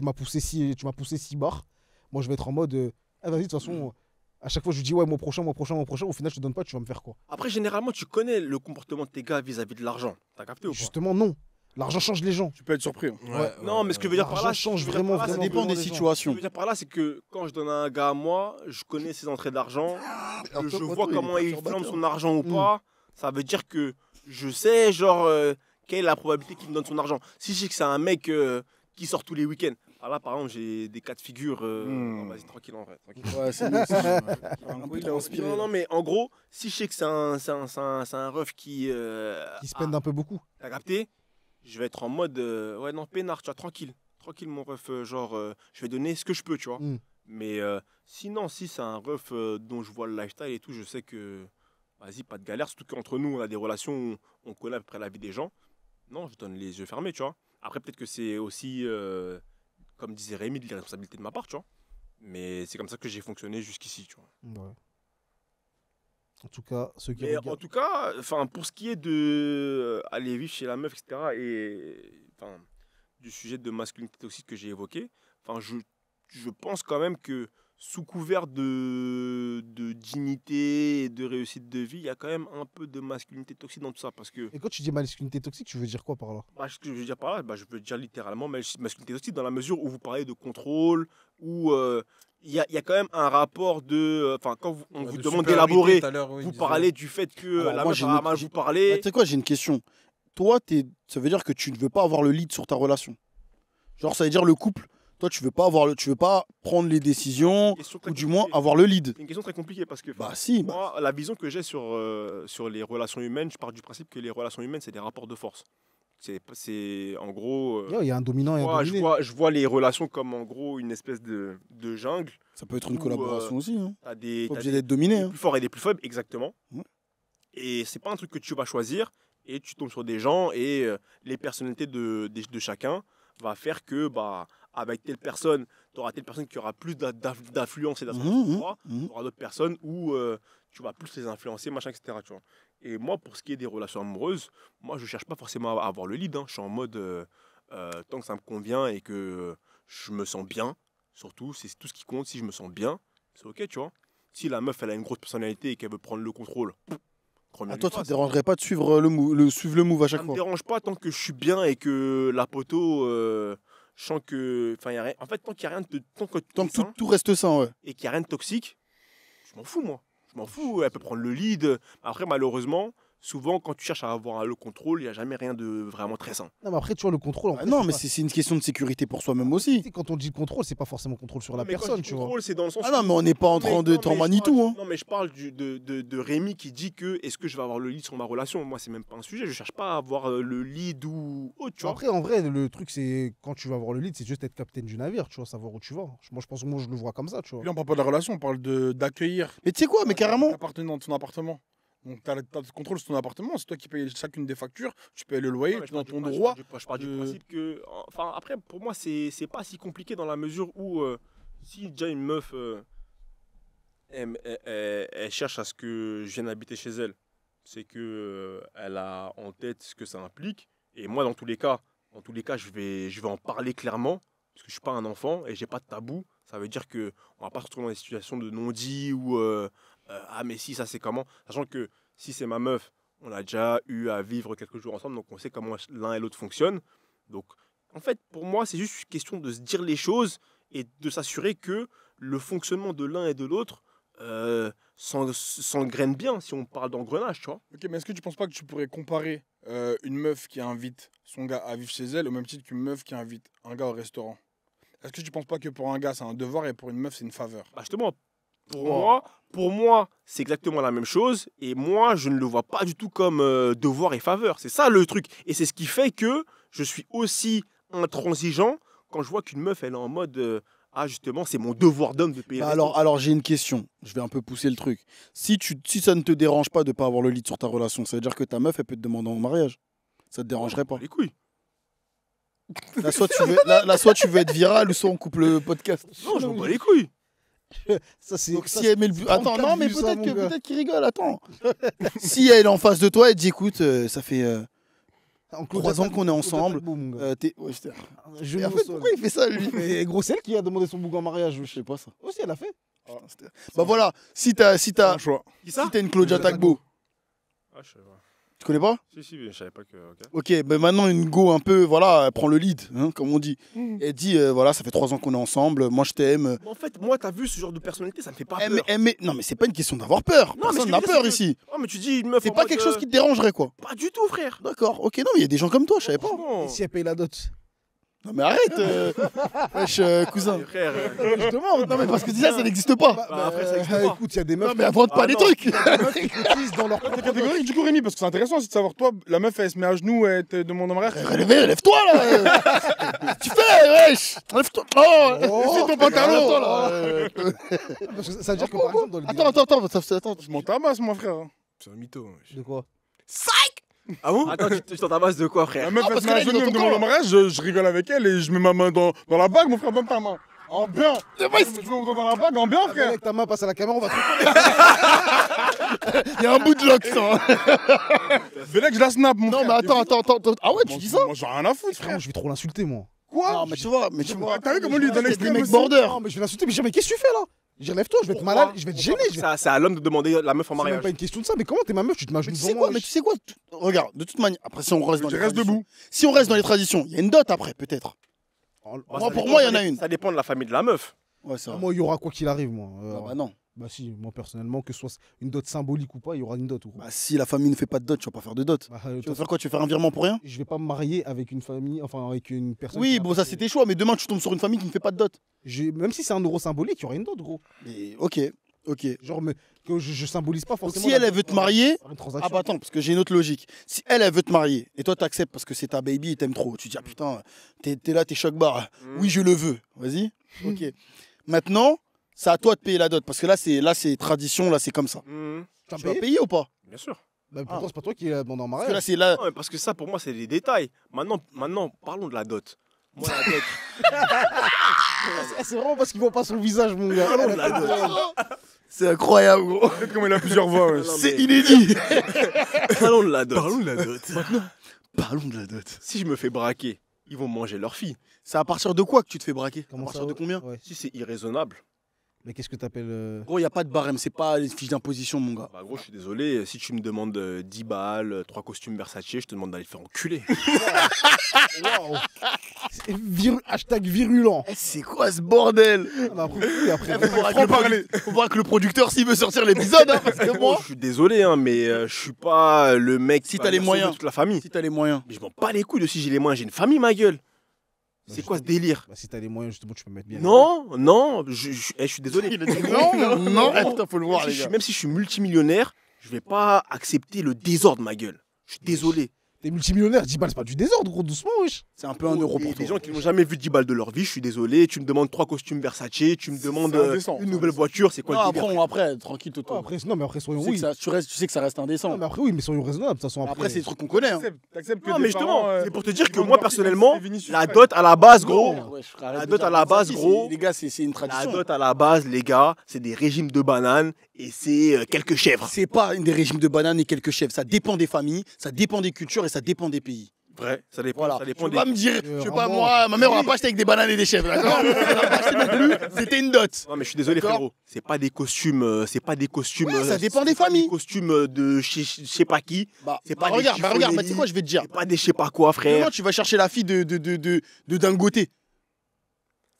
m'as poussé 6 barres. Moi, je vais être en mode, vas-y, de toute façon, à chaque fois, je lui dis, ouais, mois prochain. Au final, je te donne pas, tu vas me faire quoi? Après, généralement, tu connais le comportement de tes gars vis-à-vis de l'argent. T'as capté ou pas? Justement, non. L'argent change les gens. Tu peux être surpris. Hein. Non, mais ce que je veux dire par là, L'argent change vraiment, Ça vraiment. dépend vraiment des les gens. Ce que situations. je veux dire par là, c'est que quand je donne à un gars à moi, je connais ses entrées d'argent, Alors, je toi, vois Poto, il est comment il perturbateur. flambe son argent ou Mm. pas. Ça veut dire que je sais, genre, quelle est la probabilité qu'il me donne son argent. Si je sais que c'est un mec qui sort tous les week-ends, ah là, par exemple, j'ai des cas de figure. Oh, vas-y, tranquille en vrai. Tranquille. Ouais, c'est mieux. Un Un coup, peu il a transpiré. Non, non, mais en gros, si je sais que c'est un ref qui. Qui se peinent un peu beaucoup. T'as capté? Je vais être en mode. Ouais, non, peinard, tu vois, tranquille. Tranquille, mon ref. Genre, je vais donner ce que je peux, tu vois. Mm. Mais sinon, si c'est un ref dont je vois le lifestyle et tout, je sais que. Vas-y, pas de galère. Surtout qu'entre nous, on a des relations où on connaît à peu près la vie des gens. Non, je donne les yeux fermés, tu vois. Après, peut-être que c'est aussi, comme disait Rémi, de l'irresponsabilité de ma part, tu vois. Mais c'est comme ça que j'ai fonctionné jusqu'ici, tu vois. Ouais. En tout cas, ceux qui Mais en regardent. tout cas, pour ce qui est de aller vivre chez la meuf, etc., et du sujet de masculinité toxique que j'ai évoqué, je pense quand même que sous couvert de dignité et de réussite de vie, il y a quand même un peu de masculinité toxique dans tout ça. Parce que, Et quand tu dis masculinité toxique, tu veux dire quoi par là? ce que je veux dire par là, je veux dire littéralement masculinité toxique dans la mesure où vous parlez de contrôle, où il y a quand même un rapport de. Quand on vous demande d'élaborer, vous parlez du fait que Alors, la moi, meuf j'ai a une- mal j'ai- vous parler. Tu sais quoi, j'ai une question. Toi, ça veut dire que tu ne veux pas avoir le lead sur ta relation. Genre, ça veut dire le couple. Toi, tu veux pas prendre les décisions, ou du moins avoir le lead. C'est une question très compliquée parce que Bah si, bah, moi, la vision que j'ai sur les relations humaines, je pars du principe que les relations humaines, c'est des rapports de force. C'est en gros. Il y a un dominant et un dominé. Je vois les relations comme en gros une espèce de jungle. ça peut être une Ou, collaboration aussi. Hein. T'as des, Pas t'as obligé des- d'être dominé. des Hein. plus forts et des plus faibles, exactement. Ouais. Et c'est pas un truc que tu vas choisir et tu tombes sur des gens et les personnalités de chacun va faire que avec telle personne, tu auras telle personne qui aura plus d'influence et d'ascendance sur toi. Mhm. Tu auras d'autres personnes où tu vas plus les influencer, machin, etc. Tu vois. Et moi, pour ce qui est des relations amoureuses, moi, je cherche pas forcément à avoir le lead. Hein. Je suis en mode, tant que ça me convient et que je me sens bien, surtout, c'est tout ce qui compte. Si je me sens bien, c'est OK, tu vois. Si la meuf, elle a une grosse personnalité et qu'elle veut prendre le contrôle, Ah, toi, ça te dérangerait pas de suivre le move à ça chaque me fois. dérange pas tant que je suis bien et que la poteau, je sens que. Enfin, y a rien. En fait, tant qu'il n'y a rien de. Tant que Tant t'es que tout, sain tout reste sain, ouais. et qu'il n'y a rien de toxique, je m'en fous, moi. Je m'en fous. Elle peut prendre le lead. Après, malheureusement, souvent, quand tu cherches à avoir le contrôle, il n'y a jamais rien de vraiment très sain. Non, mais après, tu vois, le contrôle. en Ah vrai, non, c'est mais pas- c'est une question de sécurité pour soi-même aussi. Tu sais, quand on dit contrôle, c'est pas forcément contrôle sur la Mais quand je personne, dis tu vois. contrôle, c'est dans le sens. Ah non, mais on n'est pas en train de t'en Manitou. Hein. Non, mais je parle de Rémi qui dit que est-ce que je vais avoir le lead sur ma relation. Moi, c'est même pas un sujet. Je cherche pas à avoir le lead ou autre, tu vois. Après, en vrai, le truc, c'est quand tu vas avoir le lead, c'est juste être capitaine du navire, tu vois, savoir où tu vas. Moi, je pense que moi, je le vois comme ça, tu vois. Puis là, on parle pas de la relation, on parle d'accueillir. Mais tu sais quoi, mais carrément. T'appartenant dans ton appartement. Donc, tu as le contrôle sur ton appartement, c'est toi qui payes chacune des factures, tu payes le loyer, Ouais, tu es dans ton je droit. pars du de- principe que. Enfin, après, pour moi, c'est pas si compliqué dans la mesure où si déjà une meuf elle cherche à ce que je vienne habiter chez elle, c'est que elle a en tête ce que ça implique. Et moi, dans tous les cas, je vais en parler clairement parce que je suis pas un enfant et j'ai pas de tabou. Ça veut dire que on va pas se retrouver dans des situations de non-dit ou ah mais si ça c'est comment, sachant que si c'est ma meuf, on a déjà eu à vivre quelques jours ensemble, donc on sait comment l'un et l'autre fonctionnent. Donc, en fait, pour moi, c'est juste une question de se dire les choses et de s'assurer que le fonctionnement de l'un et de l'autre s'engraine bien, si on parle d'engrenage, tu vois. Ok, mais est-ce que tu penses pas que tu pourrais comparer une meuf qui invite son gars à vivre chez elle au même titre qu'une meuf qui invite un gars au restaurant? Est-ce que tu penses pas que pour un gars c'est un devoir et pour une meuf c'est une faveur? Bah justement, pour moi, c'est exactement la même chose. Et moi, je ne le vois pas du tout comme devoir et faveur. C'est ça le truc. Et c'est ce qui fait que je suis aussi intransigeant quand je vois qu'une meuf, elle est en mode ah, justement, c'est mon devoir d'homme de payer Bah le resto. alors j'ai une question. Je vais un peu pousser le truc. Si ça ne te dérange pas de ne pas avoir le lead sur ta relation, ça veut dire que ta meuf, elle peut te demander en mariage. Ça te dérangerait pas. Les couilles. Là, soit tu veux être viral, ou soit on coupe le podcast. Non, je m'en bats les couilles. Ça, c'est. Donc ça, si elle met le but. Attends, 34 non, mais vues, ça, mon gars. peut-être qu'il rigole, attends. Si elle est en face de toi, elle te dit écoute, ça fait En 3 ans qu'on est ensemble. Ouais, Ouais, je Et en fait, pourquoi il fait ça, lui? Mais gros, c'est elle qui a demandé son bougon en mariage. Je sais pas ça. Aussi, elle a fait. Bah voilà, si t'as Bon choix. Qui ça une Claudia Tagbo, Ah, je sais pas. Tu connais pas? Si, je savais pas que. ok. Ok, ben maintenant une go un peu, voilà, elle prend le lead, hein, comme on dit. Elle dit, voilà, ça fait 3 ans qu'on est ensemble, moi je t'aime. En fait, moi, t'as vu ce genre de personnalité, ça me fait pas peur. Non, mais c'est pas une question d'avoir peur. Non, mais Personne ce que n'a je veux dire, peur c'est ici. Oh, mais tu dis une meuf. C'est en pas mode, quelque chose qui te dérangerait, quoi. Pas du tout, frère. D'accord, ok, non, mais il y a des gens comme toi, je savais pas. Franchement. Et si elle paye la dot? Non, mais arrête, wesh, cousin. Frère. Je demande. Non, mais parce que déjà, ça n'existe pas. Bah, après, ça existe pas. Écoute, il y a des meufs Non, mais invente pas Ah, des non. trucs. qui cotisent dans leur T'es catégorique du coup, Rémi, parce que c'est intéressant aussi de savoir, toi, la meuf, elle se met à genoux, elle te demande en mariage. Relève-toi, là. Tu fais, wesh. Lève-toi. Oh, Oh, ton pantalon. lève-toi, là. Parce que ça veut dire que par exemple dans le Attends. Je m'en tabasse, mon frère. C'est un mytho. wesh. De quoi? Ah bon Attends, tu t'en tabasses de quoi, frère La meuf, Ah, elle parce se met que à là, il est genoux, elle dans me ton demande camp, en mariage, je rigole avec elle et je mets ma main dans la bague, mon frère, donne ta main. En bien. Je mets mon doigt dans la bague, en bien, frère. Avec ta main passe à la caméra, on va te Il y a un bout de lock, ça. Fallait que je la snap, mon Non, frère. mais attends. Ah ouais, tu dis ça? Moi, j'ai rien à foutre, Frère, frère. je vais trop l'insulter, moi. Quoi Non, mais tu vois. T'as vu comment lui, il donne des l'extrême mecs aussi border. Non, mais je vais l'insulter, mais qu'est-ce que tu fais là? Lève-toi, je vais être Pourquoi malade, je vais te gêner. C'est à l'homme de demander la meuf en C'est même mariage. pas une question de ça, mais comment t'es ma meuf? Tu te mets Mais tu sais quoi? Regarde, de toute manière, après, si on reste dans Je les reste traditions. debout. Si on reste dans les traditions, il y a une dot après, peut-être. Bah, Moi, ça pour dépend, moi, il y ça en a dé- une. Ça dépend de la famille de la meuf. Ouais, c'est vrai. Moi, il y aura quoi qu'il arrive, moi. Ah bah non. Bah si, moi personnellement, que ce soit une dot symbolique ou pas, il y aura une dot. Gros. Bah si la famille ne fait pas de dot, tu vas pas faire de dot. Bah, Tu vas faire quoi? Tu vas faire un virement pour rien? je vais pas me marier avec une famille, enfin avec une personne. Oui, qui a bon, pas ça de- c'est tes choix, mais demain tu tombes sur une famille qui ne fait pas de dot. Même si c'est un euro symbolique, il y aura une dot, gros. Mais ok. Genre, mais que je symbolise pas Donc forcément. si elle veut te marier, par une transaction. ah bah attends, parce que j'ai une autre logique. Si elle veut te marier et toi t'acceptes parce que c'est ta baby et t'aimes trop, tu te dis ah putain, t'es là, t'es choc barre. Oui, je le veux. Vas-y. Ok. Maintenant, c'est à toi de payer la dot parce que là c'est tradition, là c'est comme ça. T'as Tu vas payé payer ou pas? Bien sûr. Bah, pourtant, c'est pas toi qui l'as demandé en Parce que là mariage. c'est là. Non, mais parce que ça, pour moi, c'est des détails. Maintenant, parlons de la dot. Moi, la dot. C'est vraiment parce qu'il voit pas son visage, mon gars. Parlons de la dot. C'est incroyable, gros. Peut-être comme il a plusieurs voix. ouais. Non, C'est mais- inédit. Parlons de la dot. Parlons de la dot. Parlons de la dot. Si je me fais braquer, ils vont manger leur fille. C'est à partir de quoi que tu te fais braquer? Comment À partir ça, de combien? Ouais. Si c'est irraisonnable, Mais qu'est-ce que t'appelles Gros, y a pas de barème, c'est pas une fiche d'imposition, mon gars. bah gros, je suis désolé. Si tu me demandes 10 balles, 3 costumes Versace, je te demande d'aller te faire enculer. Waouh. C'est hashtag virulent. Eh, c'est quoi ce bordel? Ah, bah, après, oui, après, Faut voir que le producteur s'il veut sortir l'épisode, hein, parce que Gros, moi, je suis désolé, hein, mais je suis pas le mec Si qui t'as va les sauver moyens. toute la famille. si t'as les moyens. Mais je m'en bats les couilles de si j'ai les moyens. J'ai une famille, ma gueule. Bah, C'est quoi ce justement. délire? Bah, si t'as les moyens, justement, tu peux mettre bien. Non, je suis désolé. Il a dit non. Eh, putain, faut le voir, Même si les je suis- gars. même si je suis multimillionnaire, je vais pas accepter le désordre, ma gueule. Je suis désolé. T'es multimillionnaire, 10 balles, c'est pas du désordre, gros, doucement, wesh. C'est un peu un euro Et pour des toi. gens qui n'ont jamais vu 10 balles de leur vie, je suis désolé. Tu me demandes 3 costumes Versace, tu me demandes indécent, une c'est nouvelle voiture, c'est quoi Non, le délire? après, tranquille, Toto. Après, non, mais après, Tu soyons sais, que oui. ça, tu sais que ça reste indécent. Non, mais après, oui, mais soyons raisonnables, de toute façon. Après, c'est des trucs qu'on connaît. Hein. T'acceptes que Non, tes mais justement, parents, c'est pour te dire ils que vendent moi, leur fille comme personnellement, si c'était Vinicius la Junior. dot à la base, gros, Ouais, frère, arrête La de dot dire à la ça, base, si, gros. Les gars, c'est une la tradition. dot à la base, les gars, c'est des régimes de bananes et c'est quelques chèvres. C'est pas des régimes de bananes et quelques chefs. Ça dépend des familles, ça dépend des cultures et ça dépend des pays. Vrai, ça dépend, Voilà. ça Tu dépend peux des... pas me dire, je sais pas, vraiment. moi, ma mère, on l'a pas acheté avec des bananes et des chefs, d'accord? On l'a pas acheté non plus, c'était une dot. Non mais je suis désolé D'accord. frérot, c'est pas des costumes, Ouais, ça dépend des c'est pas familles. Des costumes de je sais pas qui, Bah, C'est pas des regarde, bah, chiffonelli. tu sais quoi, je vais te dire. c'est pas des je sais pas quoi frère. Demain, tu vas chercher la fille de Dangote.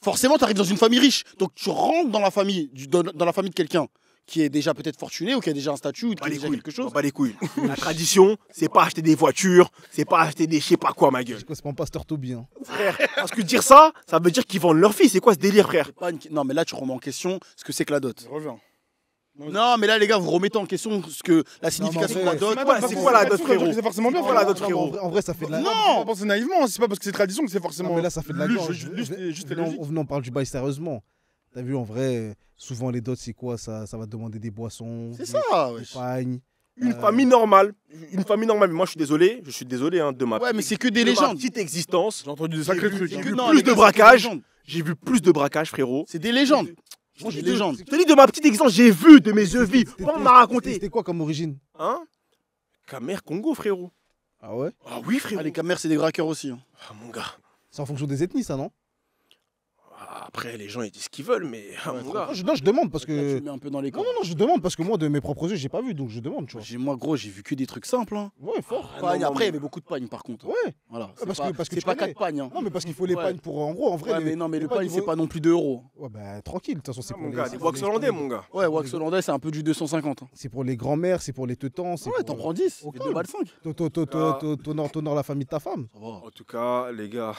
Forcément, tu arrives dans une famille riche. Donc, tu rentres dans la famille, dans la famille de quelqu'un qui est déjà peut-être fortuné ou qui a déjà un statut ou qui Pas a les déjà couilles, quelque chose. pas les couilles. La tradition, c'est pas acheter des voitures, c'est pas acheter des je sais pas quoi ma gueule. C'est quoi, c'est pas un pasteur Toby, hein. Frère, parce que dire ça, ça veut dire qu'ils vendent leur fille, c'est quoi ce délire frère? C'est pas une- Non, mais là, tu remets en question ce que c'est que la dot. Reviens. Non, mais là, les gars, vous remettez en question ce que la signification de la vrai, dot. c'est quoi la dot, frérot? C'est forcément bien. C'est quoi la frérot. dot, Non, mais frérot? en vrai, ça fait de la. Non. Faut pas penser naïvement, c'est pas parce que c'est tradition que c'est forcément. Non, mais là, ça fait de la Juste- gorge. juste et Venons- logique. venons, on parle du bail sérieusement. T'as vu, en vrai, souvent les dots, c'est quoi? Ça va te demander des boissons. C'est des- ça, Des wesh. pagnes. Une famille normale, mais moi je suis désolé hein, de ma Ouais, mais c'est que des de ma légendes. petite existence. J'ai entendu des J'ai sacrés vu- trucs. j'ai hein. vu Non, plus les de gars, c'est braquage. des légendes. J'ai vu plus de braquage frérot. C'est des légendes. Je te des dis légendes. Je te dis de ma petite existence, j'ai vu de mes yeux vifs. C'était- On m'a raconté. C'était quoi comme origine? Hein? Camer Congo frérot. Ah ouais? Ah oui frérot. Ah, les camères, c'est des braqueurs aussi. Hein. Ah mon gars. C'est en fonction des ethnies, ça, non? Après, les gens, ils disent ce qu'ils veulent, mais mon gars. Non, je demande parce Là, tu que. me mets un peu dans les camps. Non, je demande parce que moi, de mes propres yeux, j'ai pas vu, donc je demande, tu vois. Moi, gros, j'ai vu que des trucs simples. Hein. Ouais, fort. Pagne, non, après, il y mais- avait beaucoup de pagnes, par contre. Ouais. Voilà. parce que c'est tu pas connais. 4 pagnes. Hein. Non, mais parce qu'il faut les Ouais. pagnes pour. En gros, en vrai. Ouais, mais non, mais le pagnes, pagne, il c'est faut- pas non plus 2 euros. Ouais, bah, tranquille. De toute façon, c'est pour Mon les. gars, c'est des pour wax les- hollandais, mon gars. Ouais, wax hollandais, c'est un peu du 250. Hein. C'est pour les grands-mères, c'est pour les teutans. c'est Ouais, pour- t'en prends 10. Au Et calme. 2 balles 5. T'honores la famille de ta femme. Ça va. En tout cas, les gars,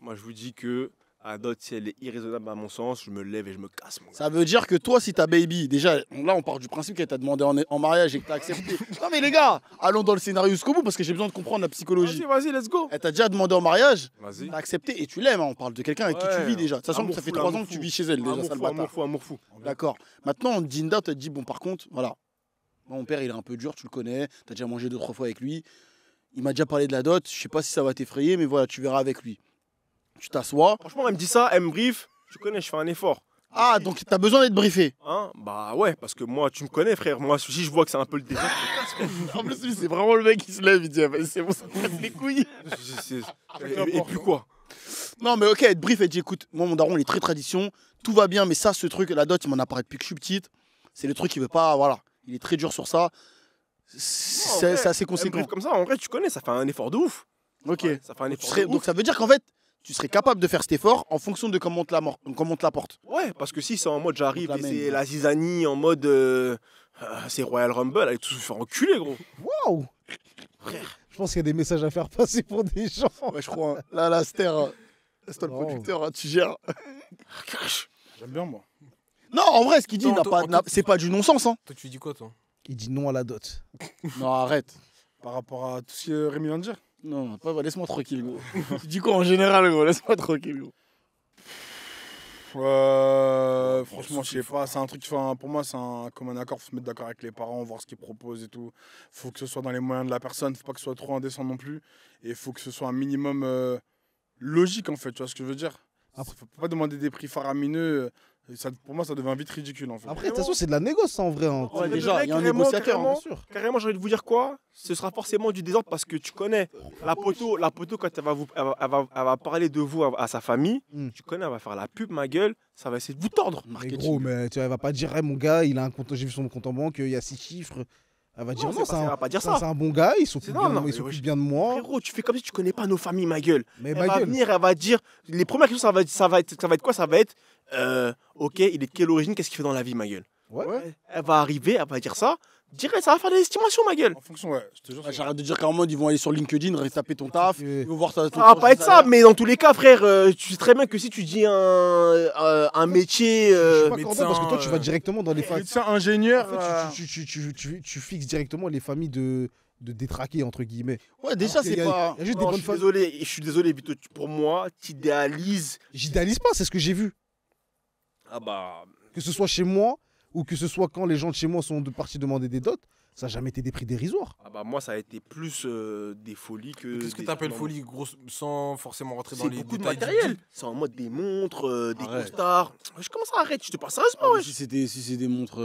moi, je vous dis que la dot, si elle est irraisonnable à mon sens, je me lève et je me casse, mon gars. Ça veut dire que toi, si ta baby, déjà, là, on part du principe qu'elle t'a demandé en mariage et que t'as accepté. Non, mais les gars, allons dans le scénario jusqu'au bout parce que j'ai besoin de comprendre la psychologie. Vas-y, let's go. Elle t'a déjà demandé en mariage, Vas-y. t'as accepté et tu l'aimes. Hein, on parle de quelqu'un avec qui tu Ouais, vis déjà. De toute façon, amour ça fait fou, 3 ans l'amour que tu fou. vis chez elle déjà, Amour sale fou, bâtard. amour fou, amour fou. D'accord. Maintenant, Dinda te dit, bon, par contre, voilà. Mon père, il est un peu dur, tu le connais. T'as déjà mangé 2-3 fois avec lui. Il m'a déjà parlé de la dot. Je sais pas si ça va t'effrayer, mais voilà, tu verras avec lui. Tu t'assois. Franchement, elle me dit ça, elle me brief. Tu connais, je fais un effort. Ah, donc t'as besoin d'être briefé. Hein? Bah ouais, parce que moi, tu me connais, frère. Moi, si je vois que c'est un peu le désordre, En plus, lui, c'est vraiment le mec qui se lève. Il dit, ah, bah, c'est bon, ça me casse les couilles. et puis quoi? Non, mais ok, être brief, elle dit, écoute, moi, mon daron, il est très tradition. Tout va bien, mais ça, ce truc, la dot, il m'en a parlé depuis que je suis petite. C'est le truc qu'il veut pas, voilà. Il est très dur sur ça. C'est assez Elle me conséquent. brief comme ça, en vrai, tu connais, ça fait un effort de ouf. Ok. Ouais, ça fait un Donc, effort de donc ouf. ça veut dire qu'en fait, tu serais capable de faire cet effort en fonction de comment on te l'apporte. Ouais, parce que si c'est en mode j'arrive Donc et la c'est même. la zizanie en mode c'est Royal Rumble, allez tous se faire enculer, gros. Waouh. Je pense qu'il y a des messages à faire passer pour des gens. Ouais, je crois. Hein. Là, Aster, c'est toi le Oh. producteur, hein, tu gères. J'aime bien, moi. Non, en vrai, ce qu'il dit, Attends, c'est pas du non-sens. Hein. Toi, tu dis quoi, toi? Il dit non à la dot. Non, arrête. Par rapport à tout ce que Rémi vient de dire. Non, laisse-moi tranquille, gros. Tu dis quoi en général, gros? Laisse-moi tranquille, gros. Franchement, je sais pas. C'est un truc, enfin, pour moi, c'est un commun accord. Faut se mettre d'accord avec les parents, voir ce qu'ils proposent et tout. Faut que ce soit dans les moyens de la personne. Faut pas que ce soit trop indécent non plus. Et il faut que ce soit un minimum logique, en fait. Tu vois ce que je veux dire? Après- Faut pas demander des prix faramineux. Ça, pour moi, ça devient vite ridicule, en fait. Après, de toute façon, c'est de la négoce en vrai. Hein. Ouais, Mais déjà, le il y a un mec, négociateur, carrément, bien sûr. Carrément, j'ai envie de vous dire quoi? Ce sera forcément du désordre parce que tu connais la poteau quand elle va parler de vous à sa famille, Mm. tu connais, elle va faire la pub, ma gueule, ça va essayer de vous tordre. Mais Marketing. gros, mais tu vois, elle va pas dire, hey, mon gars, il a un compte, j'ai vu son compte en banque, il y a 6 chiffres. Elle va dire, Non, non, c'est pas ça, elle va pas dire ça. c'est un bon gars, il s'occupe C'est- bien, non, non, il mais s'occupe wesh. bien de moi. Frérot, tu fais comme si tu connais pas nos familles, ma gueule. Mais Elle ma va gueule. venir, elle va dire. Les premières questions, ça va être quoi? Ça va être ok, il est de quelle origine? Qu'est-ce qu'il fait dans la vie, ma gueule? Ouais. Elle va arriver, elle va dire ça. Direct, ça va faire des estimations, ma gueule. En fonction, ouais, je te jure. Ouais, J'arrête de dire qu'à un moment, ils vont aller sur LinkedIn, taper ton taf, Et- ils vont voir ta. ton Ça va projet pas être ça, salaire. mais dans tous les cas, frère, tu sais très bien que si tu dis un métier. Je suis pas médecin, content parce que toi, tu vas directement dans les familles. Médecin, ingénieur. Tu fixes directement les familles de détraqués, entre guillemets. Ouais, déjà, Alors qu'il c'est y a- pas. Il y a juste Non, des bonnes familles. je suis désolé, Vito. Pour moi, tu idéalises. J'idéalise pas, c'est ce que j'ai vu. Ah bah. Que ce soit chez moi ou que ce soit quand les gens de chez moi sont partis demander des dots, ça n'a jamais été des prix dérisoires. Ah bah moi ça a été plus des folies que. Qu'est-ce que des t'appelles trucs folie, grosse, sans forcément rentrer dans C'est les beaucoup de détails du matériel. deal? C'est en mode des montres, des Arrête. costards. Je commence à arrêter, je te parle sérieusement, Ah, mais wesh. si c'est des montres.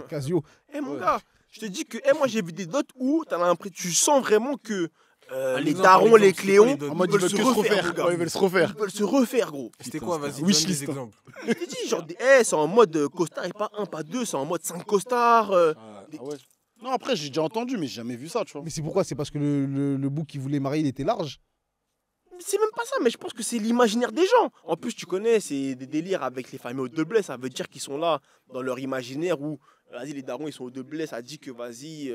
Casio. Eh mon Ouais. gars, je te dis que moi j'ai vu des dots où t'as l'impression, tu sens vraiment que les exemple, darons, par les exemple, Cléons, c'est quoi les dots En mode, ils veulent que se refaire. mon gars. Ouais, ils veulent se refaire. Ils veulent se refaire, gros. C'était Putain, quoi, c'était vas-y, un donne wishlist, des hein. exemples. Je t'ai dit, genre, c'est en mode costard et pas un, pas deux, c'est en mode 5 costards. Ah ouais. Non, après, j'ai déjà entendu, mais j'ai jamais vu ça, tu vois. Mais c'est pourquoi? C'est parce que le bouc qui voulait marier, il était large. C'est même pas ça, mais je pense que c'est l'imaginaire des gens. En plus, tu connais, c'est des délires avec les familles au de blé, ça veut dire qu'ils sont là dans leur imaginaire où, vas-y, les darons, ils sont au de blé, ça dit que, vas-y,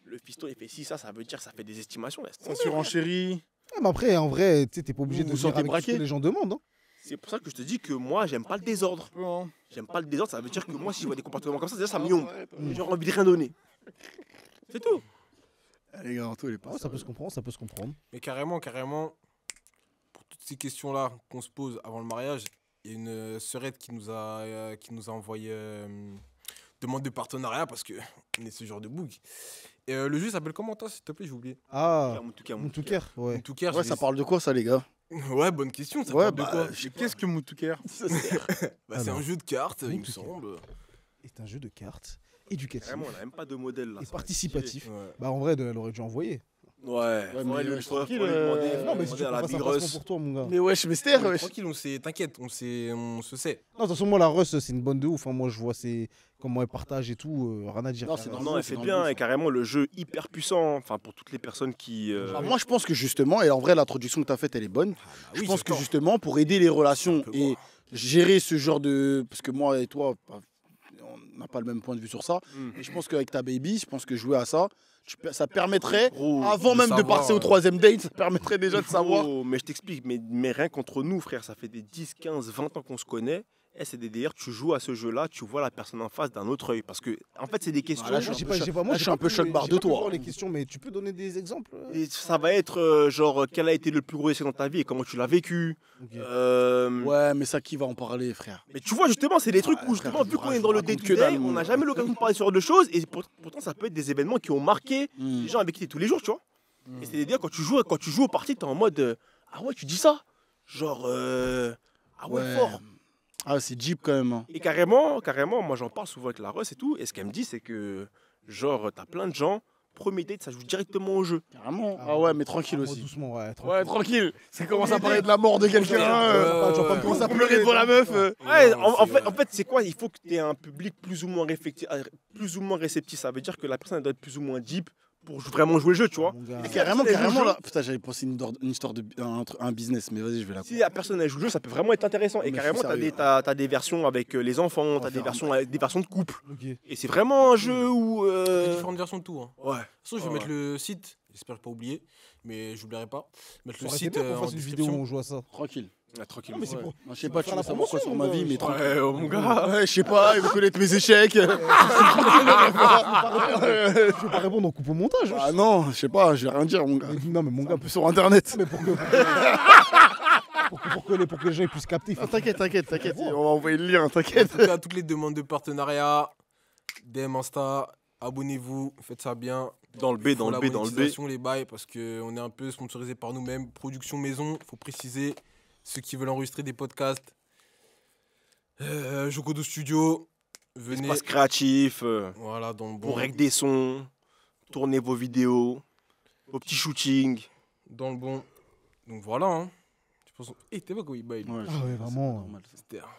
le fiston, il fait ci, ça veut dire que ça fait des estimations. Laisse Ça tomber. surenchérie. Ah, mais après, en vrai, tu sais, t'es pas obligé Vous de vous dire sentez avec tout ce braqué que les gens demandent. Hein. C'est pour ça que je te dis que moi, j'aime pas le désordre. Un peu, hein. J'aime pas le désordre, ça veut dire que moi, si je vois des comportements comme ça, déjà, ça me yombe. J'ai envie de rien donner. C'est tout. Les gars, Anto, il est pas. Ouais, ça peut se comprendre, ça peut se comprendre. Mais carrément, pour toutes ces questions-là qu'on se pose avant le mariage, il y a une sœurette qui nous a envoyé demande de partenariat parce qu'on est ce genre de boug. Et le jeu s'appelle comment, toi, s'il te plaît, j'ai oublié. Ah, Mountouka, Moutouker, ouais. Tout cas, Ouais, ça parle de quoi, ça, les gars? Ouais, bonne question. Ça Ouais, parle de bah, quoi? Mais qu'est-ce que Moutouker? Bah, c'est Alors, un jeu de cartes, il me Moutouker. semble. C'est un jeu de cartes éducatif Vraiment, on a même pas de modèle là. et ça va être participatif. Ouais. Bah, en vrai, elle aurait dû envoyer. Ouais, mais lui, tranquille, faut lui demander, non, Non, mais faut si tu demander à la préfères ça Big passement Russ. pour toi, mon gars. Mais wesh, Mister, Mais wesh. tranquille, t'inquiète, on se sait. Non, de toute façon, moi, la Russ, c'est une bonne de ouf. Hein. Moi, je vois comment elle partage et tout. Rien à dire. Non, c'est dans le Non, bon, elle c'est fait dans le bien, bon, et ça. carrément le jeu hyper puissant. Enfin, pour toutes les personnes qui. Ah, moi, je pense que justement, et en vrai, l'introduction que tu as faite, elle est bonne. Je pense que justement, pour aider les relations peu et moi. gérer ce genre de. Parce que moi et toi, on n'a pas le même point de vue sur ça. Mm. Et je pense qu'avec ta baby, je pense que jouer à ça, ça permettrait, Gros, avant de même de savoir, passer au troisième date, ça permettrait déjà de Gros, savoir. Mais je t'explique, mais rien qu'entre nous, frère, ça fait des 10, 15, 20 ans qu'on se connaît. Et c'est des délires, tu joues à ce jeu-là, tu vois la personne en face d'un autre œil. Parce que, en fait, c'est des questions. Voilà, je Moi, suis j'ai pas, j'ai pas, moi, là, je j'ai suis un pas peu pu- choc-barre j'ai de pas pu toi. voir les questions, mais tu peux donner des exemples Et ça va être genre quel a été le plus gros essai dans ta vie et comment tu l'as vécu. Ok. Ouais, mais ça, qui va en parler, frère? Mais tu vois, justement, c'est des trucs où, frère, justement, vu qu'on est dans le raconte que day-to-day, dalle, on mon n'a gars. jamais l'occasion de parler sur de choses. Et pourtant, ça peut être des événements qui ont marqué les gens avec qui tu es tous les jours, tu vois. Et c'est des délires, quand tu joues au parti, tu es en mode ah ouais, tu dis ça. Genre, ah ouais, fort. Ah, c'est Jeep quand même. Hein. Et carrément, moi j'en parle souvent avec la Russ et tout. Et ce qu'elle me dit, c'est que, genre, t'as plein de gens, premier date, ça joue directement au jeu. Carrément. Ah ouais, mais tranquille Moi, aussi. doucement, ouais. Ouais, tranquille. Ça commence à parler de la mort de quelqu'un. Ouais, ouais. Commence à pleurer devant la meuf. Ouais, en fait, c'est quoi? Il faut que tu aies un public plus ou moins réceptif. Ça veut dire que la personne elle doit être plus ou moins deep pour vraiment jouer le jeu, tu vois. Mon gars. Mais Carrément, elle joue le carrément jeu. là. Putain, j'avais pensé une histoire de un business, mais vas-y, je vais la Si la personne elle joue le jeu, ça peut vraiment être intéressant. Et Mais carrément, je suis t'as des versions avec les enfants, t'as va des faire versions de couple. Ok. Et c'est vraiment un jeu où. Différentes versions de tout. Hein. Ouais. De toute façon, je vais mettre le site, j'espère pas oublier, mais j'oublierai pas. Mettre Ça le aurait été site bien qu'on en fasse une vidéo où description. on joue à ça. Tranquille. Tranquille. Non, mais c'est Ouais. pour. Non, je sais pas, tu faire veux la savoir quoi promotion, sur ma mon vie, gars. mais tranquille. Ouais, mon gars. Ouais, je sais pas, il veut connaître mes échecs. Je vais pas répondre en coupe au montage. Ah non, je sais pas, je vais rien dire, mon gars. Non, mais mon Un gars, peu sur internet. mais pour que les gens puissent capter. il faut- Ah, t'inquiète, on va envoyer le lien, t'inquiète. En tout cas, toutes les demandes de partenariat, DM Insta, abonnez-vous, faites ça bien. Dans le B, dans Pour le la B, dans le B. monétisation, les bails, parce qu'on est un peu sponsorisé par nous-mêmes. Production maison, faut préciser. Ceux qui veulent enregistrer des podcasts, Jokodo Studio, venez. Espace créatif, Voilà, dans le bon. pour régler des sons, tourner vos vidéos, vos petits shootings. Dans le bon. Donc voilà. Hein. Je pense... Eh, t'es pas quoi, il baille. Ouais, Ah ouais, vraiment.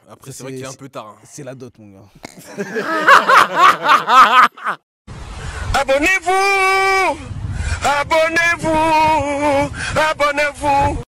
Après, Ça, c'est vrai qu'il est un c'est- peu tard. Hein. C'est la dot, mon gars. Abonnez-vous! Abonnez-vous! Abonnez-vous!